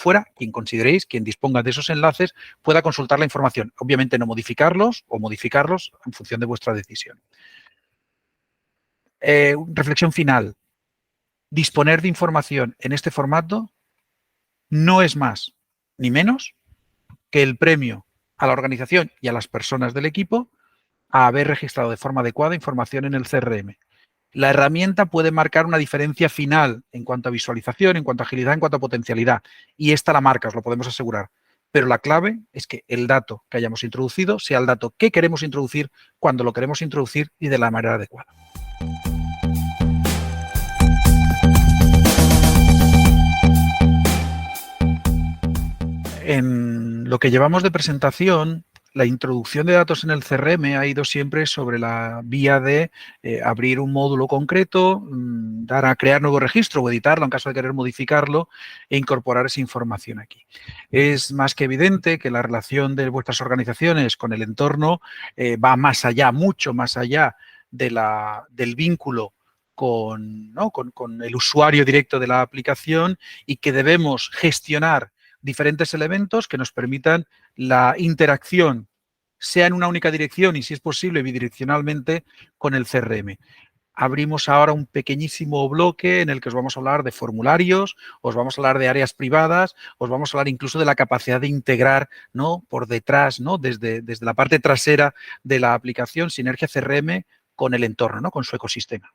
consideréis, quien disponga de esos enlaces, pueda consultar la información. Obviamente no modificarlos o modificarlos en función de vuestra decisión. Reflexión final. Disponer de información en este formato no es más ni menos que el premio a la organización y a las personas del equipo a haber registrado de forma adecuada información en el CRM. La herramienta puede marcar una diferencia final en cuanto a visualización, en cuanto a agilidad, en cuanto a potencialidad. Y esta la marca, os lo podemos asegurar. Pero la clave es que el dato que hayamos introducido sea el dato que queremos introducir, cuando lo queremos introducir y de la manera adecuada. En lo que llevamos de presentación, la introducción de datos en el CRM ha ido siempre sobre la vía de abrir un módulo concreto, dar a crear nuevo registro o editarlo en caso de querer modificarlo e incorporar esa información aquí. Es más que evidente que la relación de vuestras organizaciones con el entorno va más allá, mucho más allá del vínculo con el usuario directo de la aplicación y que debemos gestionar diferentes elementos que nos permitan la interacción, sea en una única dirección y, si es posible, bidireccionalmente con el CRM. Abrimos ahora un pequeñísimo bloque en el que os vamos a hablar de formularios, os vamos a hablar de áreas privadas, os vamos a hablar incluso de la capacidad de integrar, ¿no?, por detrás, ¿no?, desde la parte trasera de la aplicación Sinergia CRM con el entorno, ¿no?, con su ecosistema.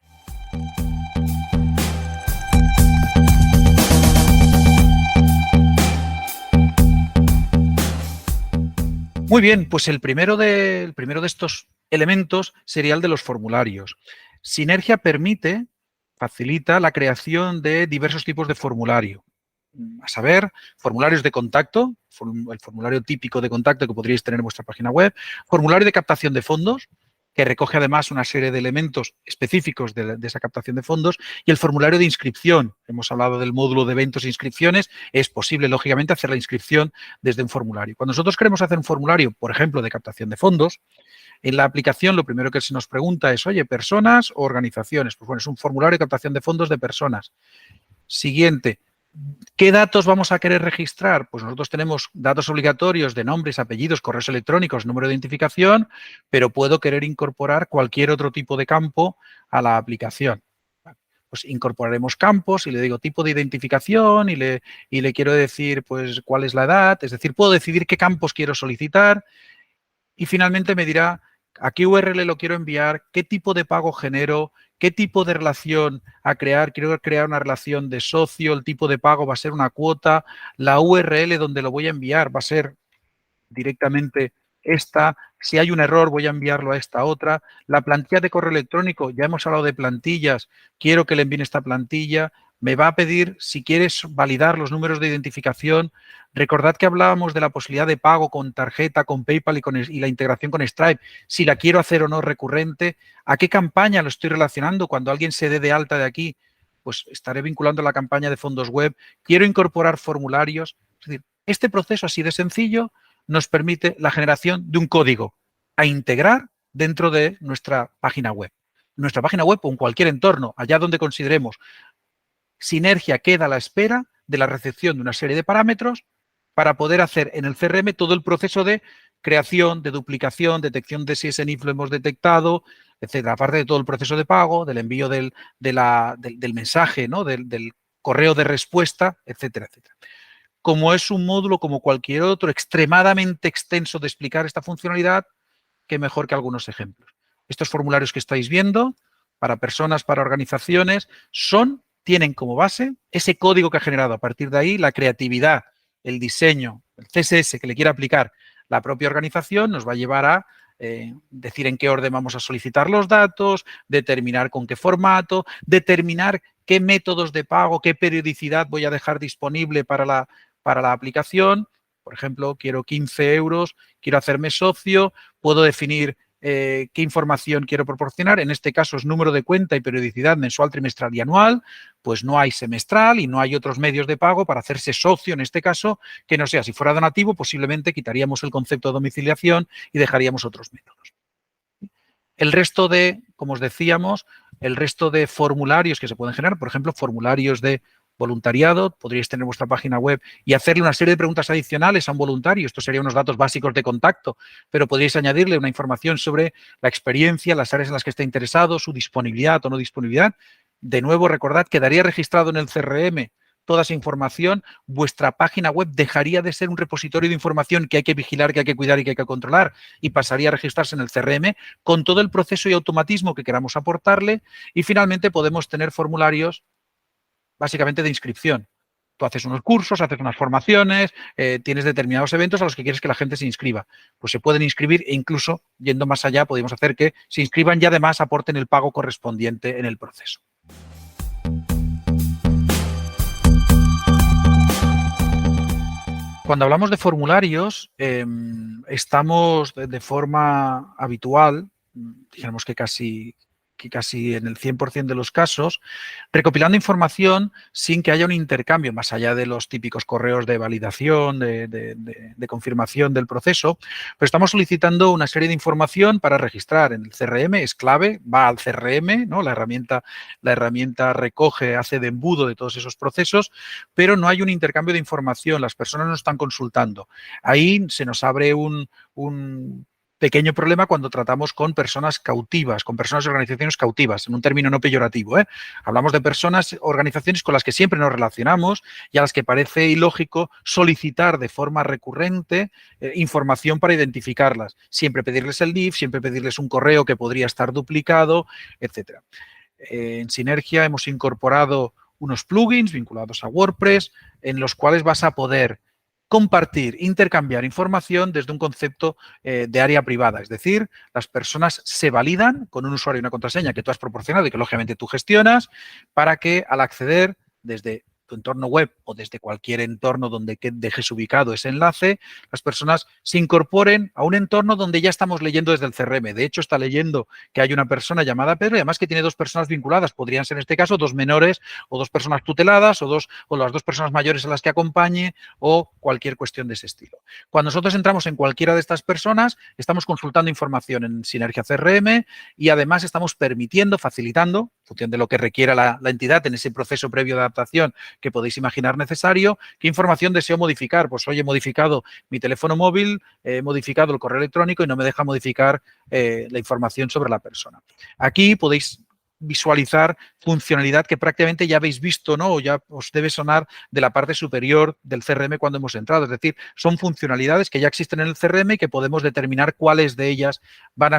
Muy bien, pues el primero de estos elementos sería el de los formularios. Sinergia facilita la creación de diversos tipos de formulario. A saber, formularios de contacto, el formulario típico de contacto que podríais tener en vuestra página web, formulario de captación de fondos, que recoge además una serie de elementos específicos de esa captación de fondos, y el formulario de inscripción. Hemos hablado del módulo de eventos e inscripciones. Es posible, lógicamente, hacer la inscripción desde un formulario. Cuando nosotros queremos hacer un formulario, por ejemplo, de captación de fondos, en la aplicación lo primero que se nos pregunta es, oye, ¿personas o organizaciones? Pues bueno, es un formulario de captación de fondos de personas. Siguiente. ¿Qué datos vamos a querer registrar? Pues nosotros tenemos datos obligatorios de nombres, apellidos, correos electrónicos, número de identificación, pero puedo querer incorporar cualquier otro tipo de campo a la aplicación. Pues incorporaremos campos y le digo tipo de identificación y le quiero decir pues cuál es la edad, es decir, puedo decidir qué campos quiero solicitar y finalmente me dirá a qué URL lo quiero enviar, qué tipo de pago genero, qué tipo de relación a crear. Quiero crear una relación de socio, el tipo de pago va a ser una cuota, la URL donde lo voy a enviar va a ser directamente esta. Si hay un error, voy a enviarlo a esta otra. La plantilla de correo electrónico, ya hemos hablado de plantillas, quiero que le envíen esta plantilla. Me va a pedir si quieres validar los números de identificación. Recordad que hablábamos de la posibilidad de pago con tarjeta, con PayPal y la integración con Stripe. Si la quiero hacer o no recurrente, ¿a qué campaña lo estoy relacionando? Cuando alguien se dé de alta de aquí, pues estaré vinculando la campaña de fondos web. Quiero incorporar formularios. Es decir, este proceso así de sencillo nos permite la generación de un código a integrar dentro de nuestra página web. Nuestra página web o en cualquier entorno, allá donde consideremos. Sinergia queda a la espera de la recepción de una serie de parámetros para poder hacer en el CRM todo el proceso de creación, de duplicación, detección de si ese NIF lo hemos detectado, etcétera. Aparte de todo el proceso de pago, del envío del mensaje, ¿no?, del correo de respuesta, etcétera, etcétera. Como es un módulo como cualquier otro extremadamente extenso de explicar esta funcionalidad, qué mejor que algunos ejemplos. Estos formularios que estáis viendo, para personas, para organizaciones, tienen como base ese código que ha generado. A partir de ahí, la creatividad el diseño, el CSS que le quiera aplicar la propia organización, nos va a llevar a decir en qué orden vamos a solicitar los datos, determinar con qué formato, determinar qué métodos de pago, qué periodicidad voy a dejar disponible para la aplicación. Por ejemplo, quiero 15 euros, quiero hacerme socio, puedo definir qué información quiero proporcionar. En este caso es número de cuenta y periodicidad mensual, trimestral y anual. Pues no hay semestral y no hay otros medios de pago para hacerse socio, en este caso, que no sea. Si fuera donativo, posiblemente quitaríamos el concepto de domiciliación y dejaríamos otros métodos. El resto de, como os decíamos, el resto de formularios que se pueden generar, por ejemplo, formularios de voluntariado, podríais tener vuestra página web y hacerle una serie de preguntas adicionales a un voluntario. Esto serían unos datos básicos de contacto, pero podríais añadirle una información sobre la experiencia, las áreas en las que está interesado, su disponibilidad o no disponibilidad. De nuevo, recordad, quedaría registrado en el CRM toda esa información, vuestra página web dejaría de ser un repositorio de información que hay que vigilar, que hay que cuidar y que hay que controlar y pasaría a registrarse en el CRM con todo el proceso y automatismo que queramos aportarle y finalmente podemos tener formularios básicamente de inscripción. Tú haces unos cursos, haces unas formaciones, tienes determinados eventos a los que quieres que la gente se inscriba. Pues se pueden inscribir e incluso, yendo más allá, podemos hacer que se inscriban y además aporten el pago correspondiente en el proceso. Cuando hablamos de formularios, estamos de forma habitual, dijéramos que casi en el 100% de los casos, recopilando información sin que haya un intercambio, más allá de los típicos correos de validación, de confirmación del proceso, pero estamos solicitando una serie de información para registrar en el CRM, es clave, va al CRM, ¿no? La herramienta recoge, hace de embudo de todos esos procesos, pero no hay un intercambio de información, las personas no están consultando. Ahí se nos abre un pequeño problema cuando tratamos con personas cautivas, con personas y organizaciones cautivas, en un término no peyorativo. Hablamos de personas, organizaciones con las que siempre nos relacionamos y a las que parece ilógico solicitar de forma recurrente información para identificarlas. Siempre pedirles el NIF, siempre pedirles un correo que podría estar duplicado, etc. En Sinergia hemos incorporado unos plugins vinculados a WordPress en los cuales vas a poder compartir, intercambiar información desde un concepto de área privada. Es decir, las personas se validan con un usuario y una contraseña que tú has proporcionado y que lógicamente tú gestionas para que al acceder desde tu entorno web o desde cualquier entorno donde dejes ubicado ese enlace, las personas se incorporen a un entorno donde ya estamos leyendo desde el CRM. De hecho, está leyendo que hay una persona llamada Pedro y además que tiene dos personas vinculadas. Podrían ser en este caso dos menores o dos personas tuteladas o las dos personas mayores a las que acompañe o cualquier cuestión de ese estilo. Cuando nosotros entramos en cualquiera de estas personas, estamos consultando información en Sinergia CRM y además estamos permitiendo, facilitando, en función de lo que requiera la entidad en ese proceso previo de adaptación que podéis imaginar necesario, ¿qué información deseo modificar? Pues hoy he modificado mi teléfono móvil, he modificado el correo electrónico y no me deja modificar la información sobre la persona. Aquí podéis visualizar funcionalidad que prácticamente ya habéis visto, ¿no? O ya os debe sonar de la parte superior del CRM cuando hemos entrado. Es decir, son funcionalidades que ya existen en el CRM y que podemos determinar cuáles de ellas van a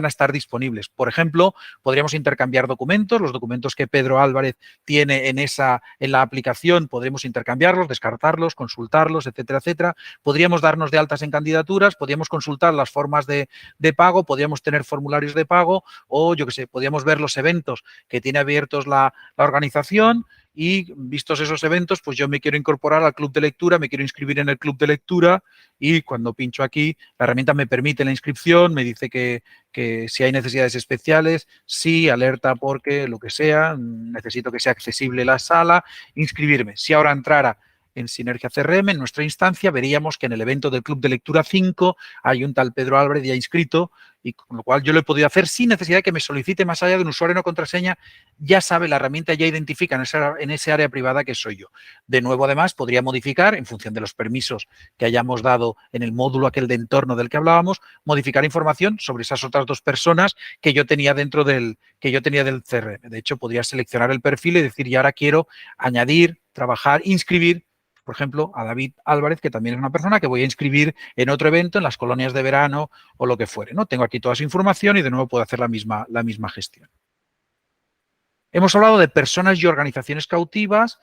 estar disponibles. Por ejemplo, podríamos intercambiar documentos, los documentos que Pedro Álvarez tiene en la aplicación, podremos intercambiarlos, descartarlos, consultarlos, etcétera, etcétera. Podríamos darnos de altas en candidaturas, podríamos consultar las formas de pago, podríamos tener formularios de pago o, yo qué sé, podríamos ver los eventos que tiene abiertos la organización y vistos esos eventos, pues yo me quiero incorporar al club de lectura, me quiero inscribir en el club de lectura y cuando pincho aquí, la herramienta me permite la inscripción, me dice que si hay necesidades especiales, sí, alerta porque lo que sea, necesito que sea accesible la sala, inscribirme. Si ahora entrara en Sinergia CRM, en nuestra instancia, veríamos que en el evento del Club de Lectura 5 hay un tal Pedro Álvarez ya inscrito y con lo cual yo lo he podido hacer sin necesidad de que me solicite más allá de un usuario no contraseña. Ya sabe, la herramienta ya identifica en ese área privada que soy yo. De nuevo, además, podría modificar, en función de los permisos que hayamos dado en el módulo aquel de entorno del que hablábamos, modificar información sobre esas otras dos personas que yo tenía dentro del CRM. De hecho, podría seleccionar el perfil y decir, y ahora quiero añadir, trabajar, inscribir, por ejemplo, a David Álvarez, que también es una persona que voy a inscribir en otro evento, en las colonias de verano o lo que fuere, ¿no? Tengo aquí toda su información y de nuevo puedo hacer la misma gestión. Hemos hablado de personas y organizaciones cautivas.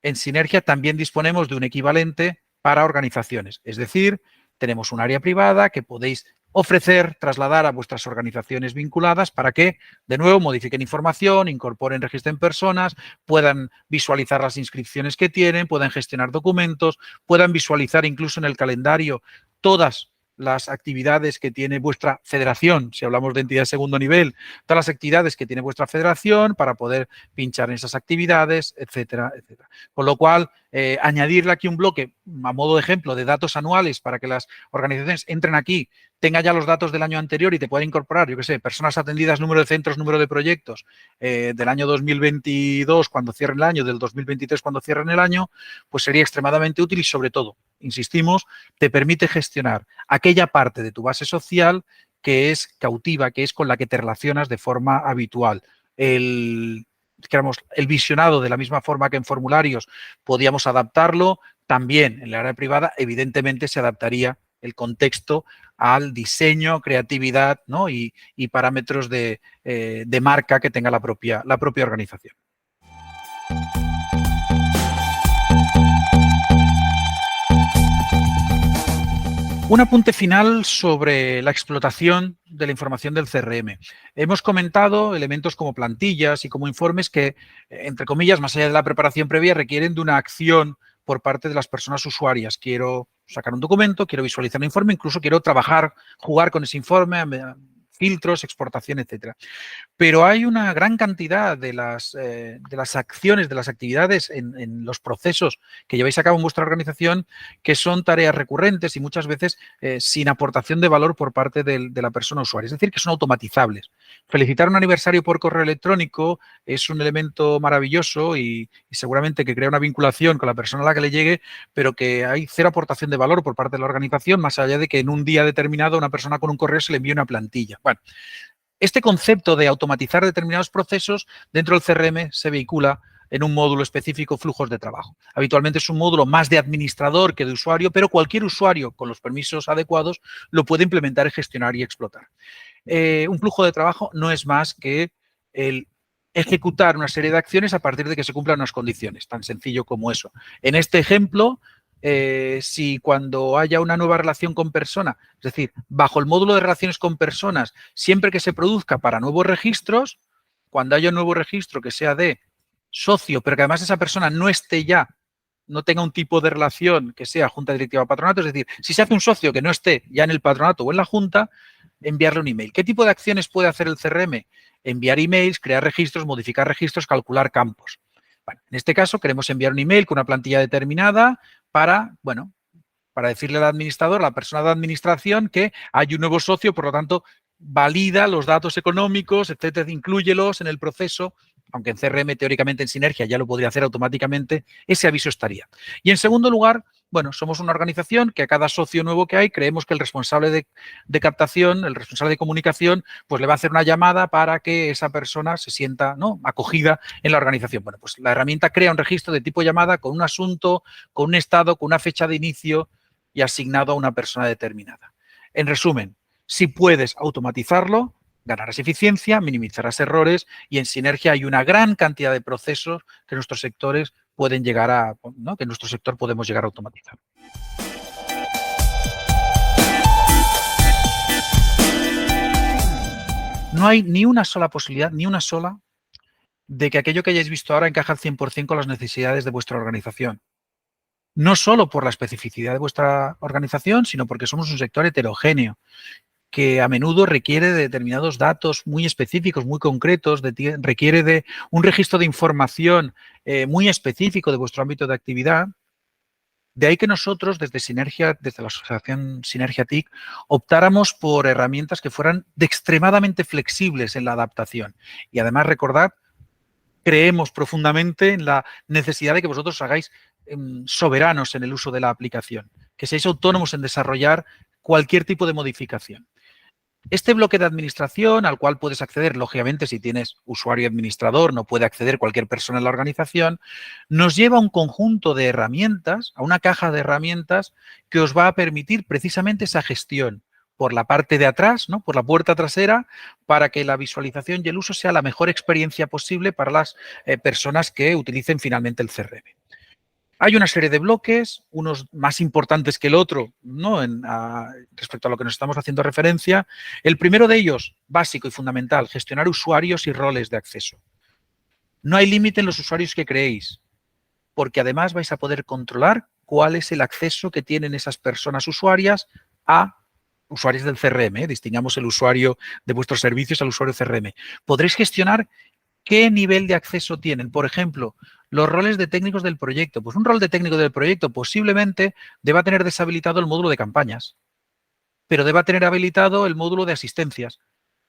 En Sinergia también disponemos de un equivalente para organizaciones. Es decir, tenemos un área privada que podéis ofrecer, trasladar a vuestras organizaciones vinculadas para que, de nuevo, modifiquen información, incorporen, registren personas, puedan visualizar las inscripciones que tienen, puedan gestionar documentos, puedan visualizar incluso en el calendario todas las actividades que tiene vuestra federación, si hablamos de entidad de segundo nivel, todas las actividades que tiene vuestra federación para poder pinchar en esas actividades, etcétera, etcétera. Con lo cual, añadirle aquí un bloque, a modo de ejemplo, de datos anuales para que las organizaciones entren aquí, tenga ya los datos del año anterior y te pueda incorporar, yo qué sé, personas atendidas, número de centros, número de proyectos del año 2022 cuando cierren el año, del 2023 cuando cierren el año, pues sería extremadamente útil y sobre todo, insistimos, te permite gestionar aquella parte de tu base social que es cautiva, que es con la que te relacionas de forma habitual. El visionado de la misma forma que en formularios podíamos adaptarlo, también en el área privada evidentemente se adaptaría el contexto al diseño, creatividad, ¿no? y parámetros de marca que tenga la propia organización. Un apunte final sobre la explotación de la información del CRM. Hemos comentado elementos como plantillas y como informes que, entre comillas, más allá de la preparación previa, requieren de una acción por parte de las personas usuarias. Quiero sacar un documento, quiero visualizar un informe, incluso quiero trabajar, jugar con ese informe, filtros, exportación, etcétera. Pero hay una gran cantidad de las acciones, de las actividades en los procesos que lleváis a cabo en vuestra organización que son tareas recurrentes y muchas veces sin aportación de valor por parte de la persona usuaria. Es decir, que son automatizables. Felicitar un aniversario por correo electrónico es un elemento maravilloso y seguramente que crea una vinculación con la persona a la que le llegue, pero que hay cero aportación de valor por parte de la organización, más allá de que en un día determinado a una persona con un correo se le envíe una plantilla. Bueno, este concepto de automatizar determinados procesos dentro del CRM se vehicula en un módulo específico, flujos de trabajo. Habitualmente es un módulo más de administrador que de usuario, pero cualquier usuario con los permisos adecuados lo puede implementar, gestionar y explotar. Un flujo de trabajo no es más que el ejecutar una serie de acciones a partir de que se cumplan unas condiciones, tan sencillo como eso. En este ejemplo, si cuando haya una nueva relación con persona, es decir, bajo el módulo de relaciones con personas, siempre que se produzca para nuevos registros, cuando haya un nuevo registro que sea de socio, pero que además esa persona no esté ya, no tenga un tipo de relación que sea junta directiva o patronato, es decir, si se hace un socio que no esté ya en el patronato o en la junta, enviarle un email. ¿Qué tipo de acciones puede hacer el CRM? Enviar emails, crear registros, modificar registros, calcular campos. Bueno, en este caso queremos enviar un email con una plantilla determinada para decirle al administrador, a la persona de administración, que hay un nuevo socio, por lo tanto, valida los datos económicos, etcétera, inclúyelos en el proceso, aunque en CRM teóricamente en Sinergia ya lo podría hacer automáticamente, ese aviso estaría. Y en segundo lugar, bueno, somos una organización que a cada socio nuevo que hay creemos que el responsable de captación, el responsable de comunicación, pues le va a hacer una llamada para que esa persona se sienta, ¿no?, acogida en la organización. Bueno, pues la herramienta crea un registro de tipo llamada con un asunto, con un estado, con una fecha de inicio y asignado a una persona determinada. En resumen, si puedes automatizarlo, ganarás eficiencia, minimizarás errores y en Sinergia hay una gran cantidad de procesos que nuestros sectores pueden llegar a, ¿no?, que en nuestro sector podemos llegar a automatizar. No hay ni una sola posibilidad, ni una sola, de que aquello que hayáis visto ahora encaje al 100% con las necesidades de vuestra organización. No solo por la especificidad de vuestra organización, sino porque somos un sector heterogéneo, que a menudo requiere de determinados datos muy específicos, muy concretos, requiere de un registro de información muy específico de vuestro ámbito de actividad. De ahí que nosotros, desde Sinergia, desde la asociación Sinergia TIC, optáramos por herramientas que fueran extremadamente flexibles en la adaptación. Y además, recordad, creemos profundamente en la necesidad de que vosotros os hagáis soberanos en el uso de la aplicación, que seáis autónomos en desarrollar cualquier tipo de modificación. Este bloque de administración al cual puedes acceder, lógicamente, si tienes usuario y administrador, no puede acceder cualquier persona en la organización, nos lleva a un conjunto de herramientas, a una caja de herramientas que os va a permitir precisamente esa gestión por la parte de atrás, ¿no?, por la puerta trasera, para que la visualización y el uso sea la mejor experiencia posible para las personas que utilicen finalmente el CRM. Hay una serie de bloques, unos más importantes que el otro, ¿no? Respecto a lo que nos estamos haciendo referencia. El primero de ellos, básico y fundamental, gestionar usuarios y roles de acceso. No hay límite en los usuarios que creéis, porque además vais a poder controlar cuál es el acceso que tienen esas personas usuarias a usuarios del CRM. Distingamos el usuario de vuestros servicios al usuario CRM. Podréis gestionar qué nivel de acceso tienen. Por ejemplo, los roles de técnicos del proyecto. Pues un rol de técnico del proyecto posiblemente deba tener deshabilitado el módulo de campañas, pero deba tener habilitado el módulo de asistencias.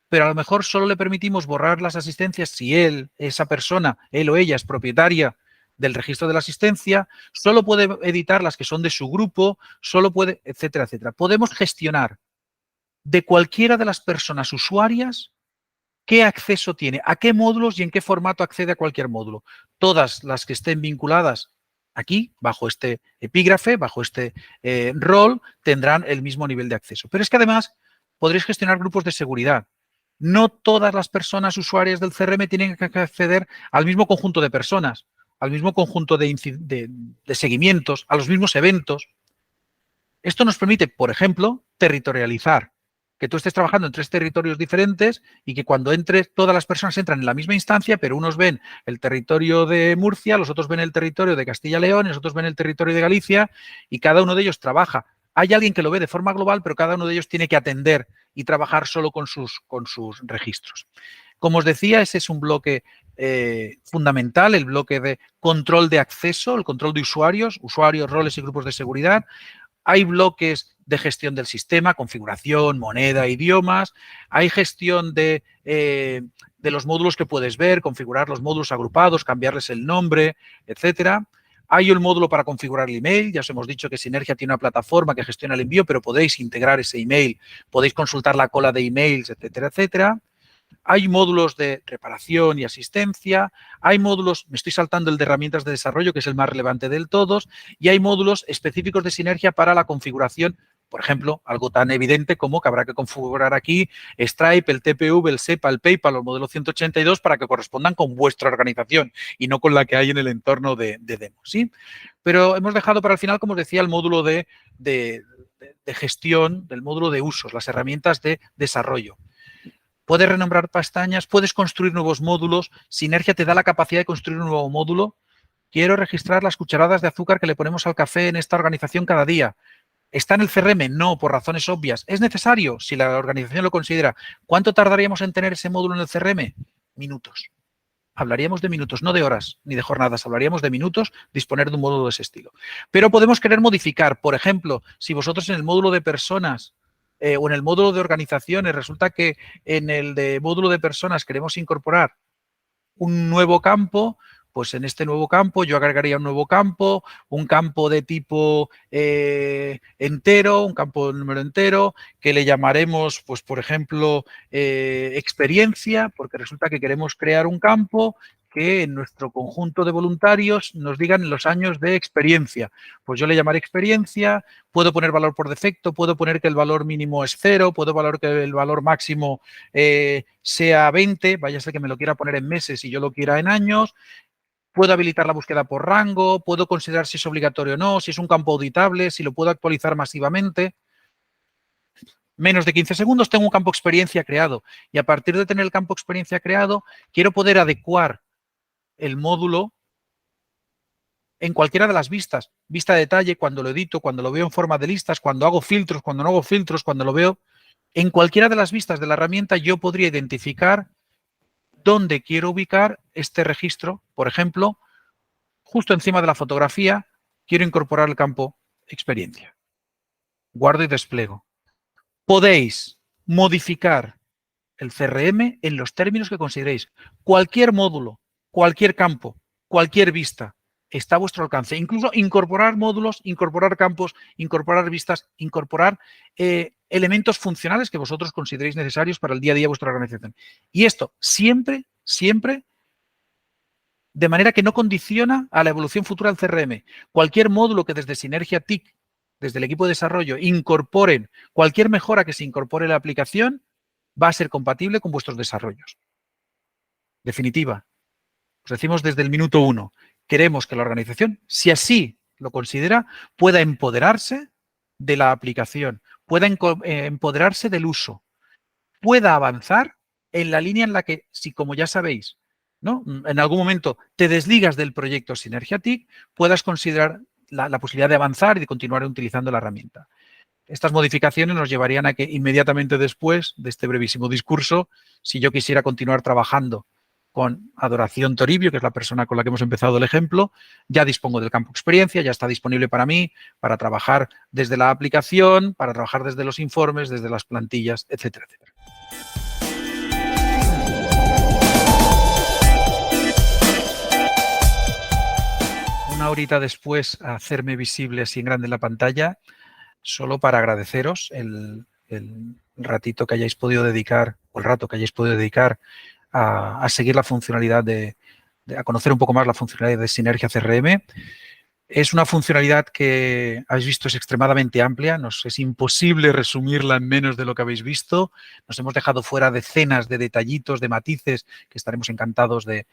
Pero a lo mejor solo le permitimos borrar las asistencias si esa persona, él o ella es propietaria del registro de la asistencia, solo puede editar las que son de su grupo, solo puede, etcétera, etcétera. Podemos gestionar de cualquiera de las personas usuarias qué acceso tiene, a qué módulos y en qué formato accede a cualquier módulo. Todas las que estén vinculadas aquí, bajo este epígrafe, bajo este rol, tendrán el mismo nivel de acceso. Pero es que además podréis gestionar grupos de seguridad. No todas las personas usuarias del CRM tienen que acceder al mismo conjunto de personas, al mismo conjunto de seguimientos, a los mismos eventos. Esto nos permite, por ejemplo, territorializar, que tú estés trabajando en 3 territorios diferentes y que cuando entres, todas las personas entran en la misma instancia, pero unos ven el territorio de Murcia, los otros ven el territorio de Castilla y León, los otros ven el territorio de Galicia y cada uno de ellos trabaja. Hay alguien que lo ve de forma global, pero cada uno de ellos tiene que atender y trabajar solo con sus registros. Como os decía, ese es un bloque fundamental, el bloque de control de acceso, el control de usuarios, roles y grupos de seguridad. Hay bloques de gestión del sistema, configuración, moneda, idiomas. Hay gestión de los módulos que puedes ver, configurar los módulos agrupados, cambiarles el nombre, etcétera. Hay un módulo para configurar el email. Ya os hemos dicho que Sinergia tiene una plataforma que gestiona el envío, pero podéis integrar ese email, podéis consultar la cola de emails, etcétera, etcétera. Hay módulos de reparación y asistencia, hay módulos, me estoy saltando el de herramientas de desarrollo, que es el más relevante del todos, y hay módulos específicos de Sinergia para la configuración, por ejemplo, algo tan evidente como que habrá que configurar aquí Stripe, el TPV, el SEPA, el PayPal o el modelo 182 para que correspondan con vuestra organización y no con la que hay en el entorno de demo, ¿sí? Pero hemos dejado para el final, como os decía, el módulo de gestión, del módulo de usos, las herramientas de desarrollo. Puedes renombrar pestañas, puedes construir nuevos módulos. Sinergia te da la capacidad de construir un nuevo módulo. Quiero registrar las cucharadas de azúcar que le ponemos al café en esta organización cada día. ¿Está en el CRM? No, por razones obvias. ¿Es necesario? Si la organización lo considera. ¿Cuánto tardaríamos en tener ese módulo en el CRM? Minutos. Hablaríamos de minutos, no de horas ni de jornadas. Hablaríamos de minutos disponer de un módulo de ese estilo. Pero podemos querer modificar. Por ejemplo, si vosotros en el módulo de personas o en el módulo de organizaciones, resulta que en el de módulo de personas queremos incorporar un nuevo campo, pues en este nuevo campo yo agregaría un nuevo campo, un campo de tipo entero, un campo de número entero, que le llamaremos, pues por ejemplo, experiencia, porque resulta que queremos crear un campo que en nuestro conjunto de voluntarios nos digan los años de experiencia. Pues yo le llamaré experiencia, puedo poner valor por defecto, puedo poner que el valor mínimo es 0, puedo poner que el valor máximo sea 20, vaya a ser que me lo quiera poner en meses y yo lo quiera en años. Puedo habilitar la búsqueda por rango, puedo considerar si es obligatorio o no, si es un campo auditable, si lo puedo actualizar masivamente. Menos de 15 segundos tengo un campo experiencia creado y a partir de tener el campo experiencia creado, quiero poder adecuar el módulo en cualquiera de las vistas. Vista de detalle, cuando lo edito, cuando lo veo en forma de listas, cuando hago filtros, cuando no hago filtros, cuando lo veo. En cualquiera de las vistas de la herramienta yo podría identificar dónde quiero ubicar este registro. Por ejemplo, justo encima de la fotografía quiero incorporar el campo experiencia. Guardo y despliego. Podéis modificar el CRM en los términos que consideréis. Cualquier módulo, cualquier campo, cualquier vista está a vuestro alcance. Incluso incorporar módulos, incorporar campos, incorporar vistas, incorporar elementos funcionales que vosotros consideréis necesarios para el día a día de vuestra organización. Y esto siempre, siempre de manera que no condiciona a la evolución futura del CRM. Cualquier módulo que desde Sinergia TIC, desde el equipo de desarrollo, incorporen, cualquier mejora que se incorpore a la aplicación, va a ser compatible con vuestros desarrollos. Definitiva. Os decimos desde el minuto 1. Queremos que la organización, si así lo considera, pueda empoderarse de la aplicación, pueda empoderarse del uso, pueda avanzar en la línea en la que, si como ya sabéis, ¿no?, en algún momento te desligas del proyecto Sinergia TIC, puedas considerar la posibilidad de avanzar y de continuar utilizando la herramienta. Estas modificaciones nos llevarían a que inmediatamente después de este brevísimo discurso, si yo quisiera continuar trabajando con Adoración Toribio, que es la persona con la que hemos empezado el ejemplo, ya dispongo del campo experiencia, ya está disponible para mí, para trabajar desde la aplicación, para trabajar desde los informes, desde las plantillas, etcétera, etcétera. Una horita después, hacerme visible así en grande en la pantalla, solo para agradeceros el ratito que hayáis podido dedicar, o el rato que hayáis podido dedicar a seguir la funcionalidad a conocer un poco más la funcionalidad de Sinergia CRM. Es una funcionalidad que habéis visto es extremadamente amplia, es imposible resumirla en menos de lo que habéis visto. Nos hemos dejado fuera decenas de detallitos, de matices que estaremos encantados de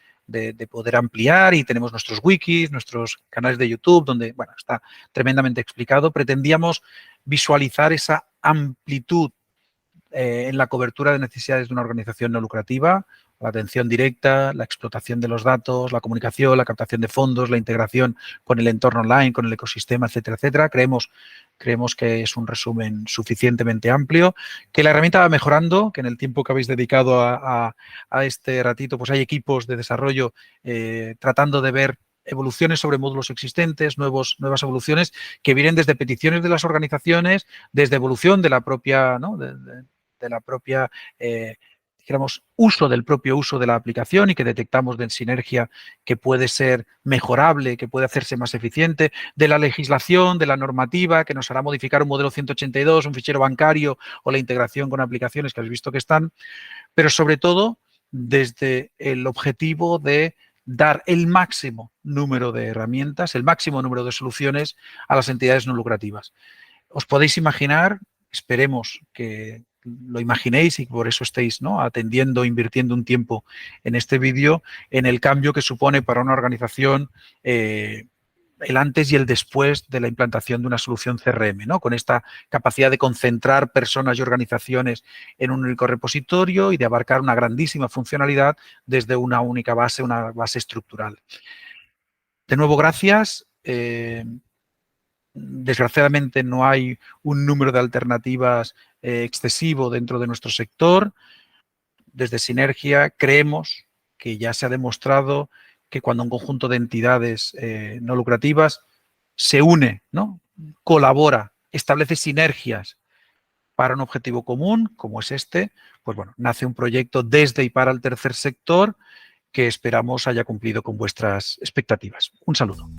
poder ampliar, y tenemos nuestros wikis, nuestros canales de YouTube, donde, bueno, está tremendamente explicado. Pretendíamos visualizar esa amplitud en la cobertura de necesidades de una organización no lucrativa, la atención directa, la explotación de los datos, la comunicación, la captación de fondos, la integración con el entorno online, con el ecosistema, etcétera, etcétera. Creemos que es un resumen suficientemente amplio, que la herramienta va mejorando, que en el tiempo que habéis dedicado a este ratito, pues hay equipos de desarrollo tratando de ver evoluciones sobre módulos existentes, nuevas evoluciones que vienen desde peticiones de las organizaciones, desde evolución de la propia, ¿no?, de la propia dijéramos, uso del propio uso de la aplicación, y que detectamos de Sinergia que puede ser mejorable, que puede hacerse más eficiente, de la legislación, de la normativa, que nos hará modificar un modelo 182, un fichero bancario, o la integración con aplicaciones que habéis visto que están, pero sobre todo desde el objetivo de dar el máximo número de herramientas, el máximo número de soluciones a las entidades no lucrativas. Os podéis imaginar, esperemos que lo imaginéis y por eso estéis, ¿no?, atendiendo, invirtiendo un tiempo en este vídeo, en el cambio que supone para una organización el antes y el después de la implantación de una solución CRM, ¿no?, con esta capacidad de concentrar personas y organizaciones en un único repositorio y de abarcar una grandísima funcionalidad desde una única base, una base estructural. De nuevo, gracias. Desgraciadamente no hay un número de alternativas excesivo dentro de nuestro sector. Desde Sinergia creemos que ya se ha demostrado que cuando un conjunto de entidades no lucrativas se une, ¿no?, colabora, establece sinergias para un objetivo común, como es este, pues bueno, nace un proyecto desde y para el tercer sector que esperamos haya cumplido con vuestras expectativas. Un saludo.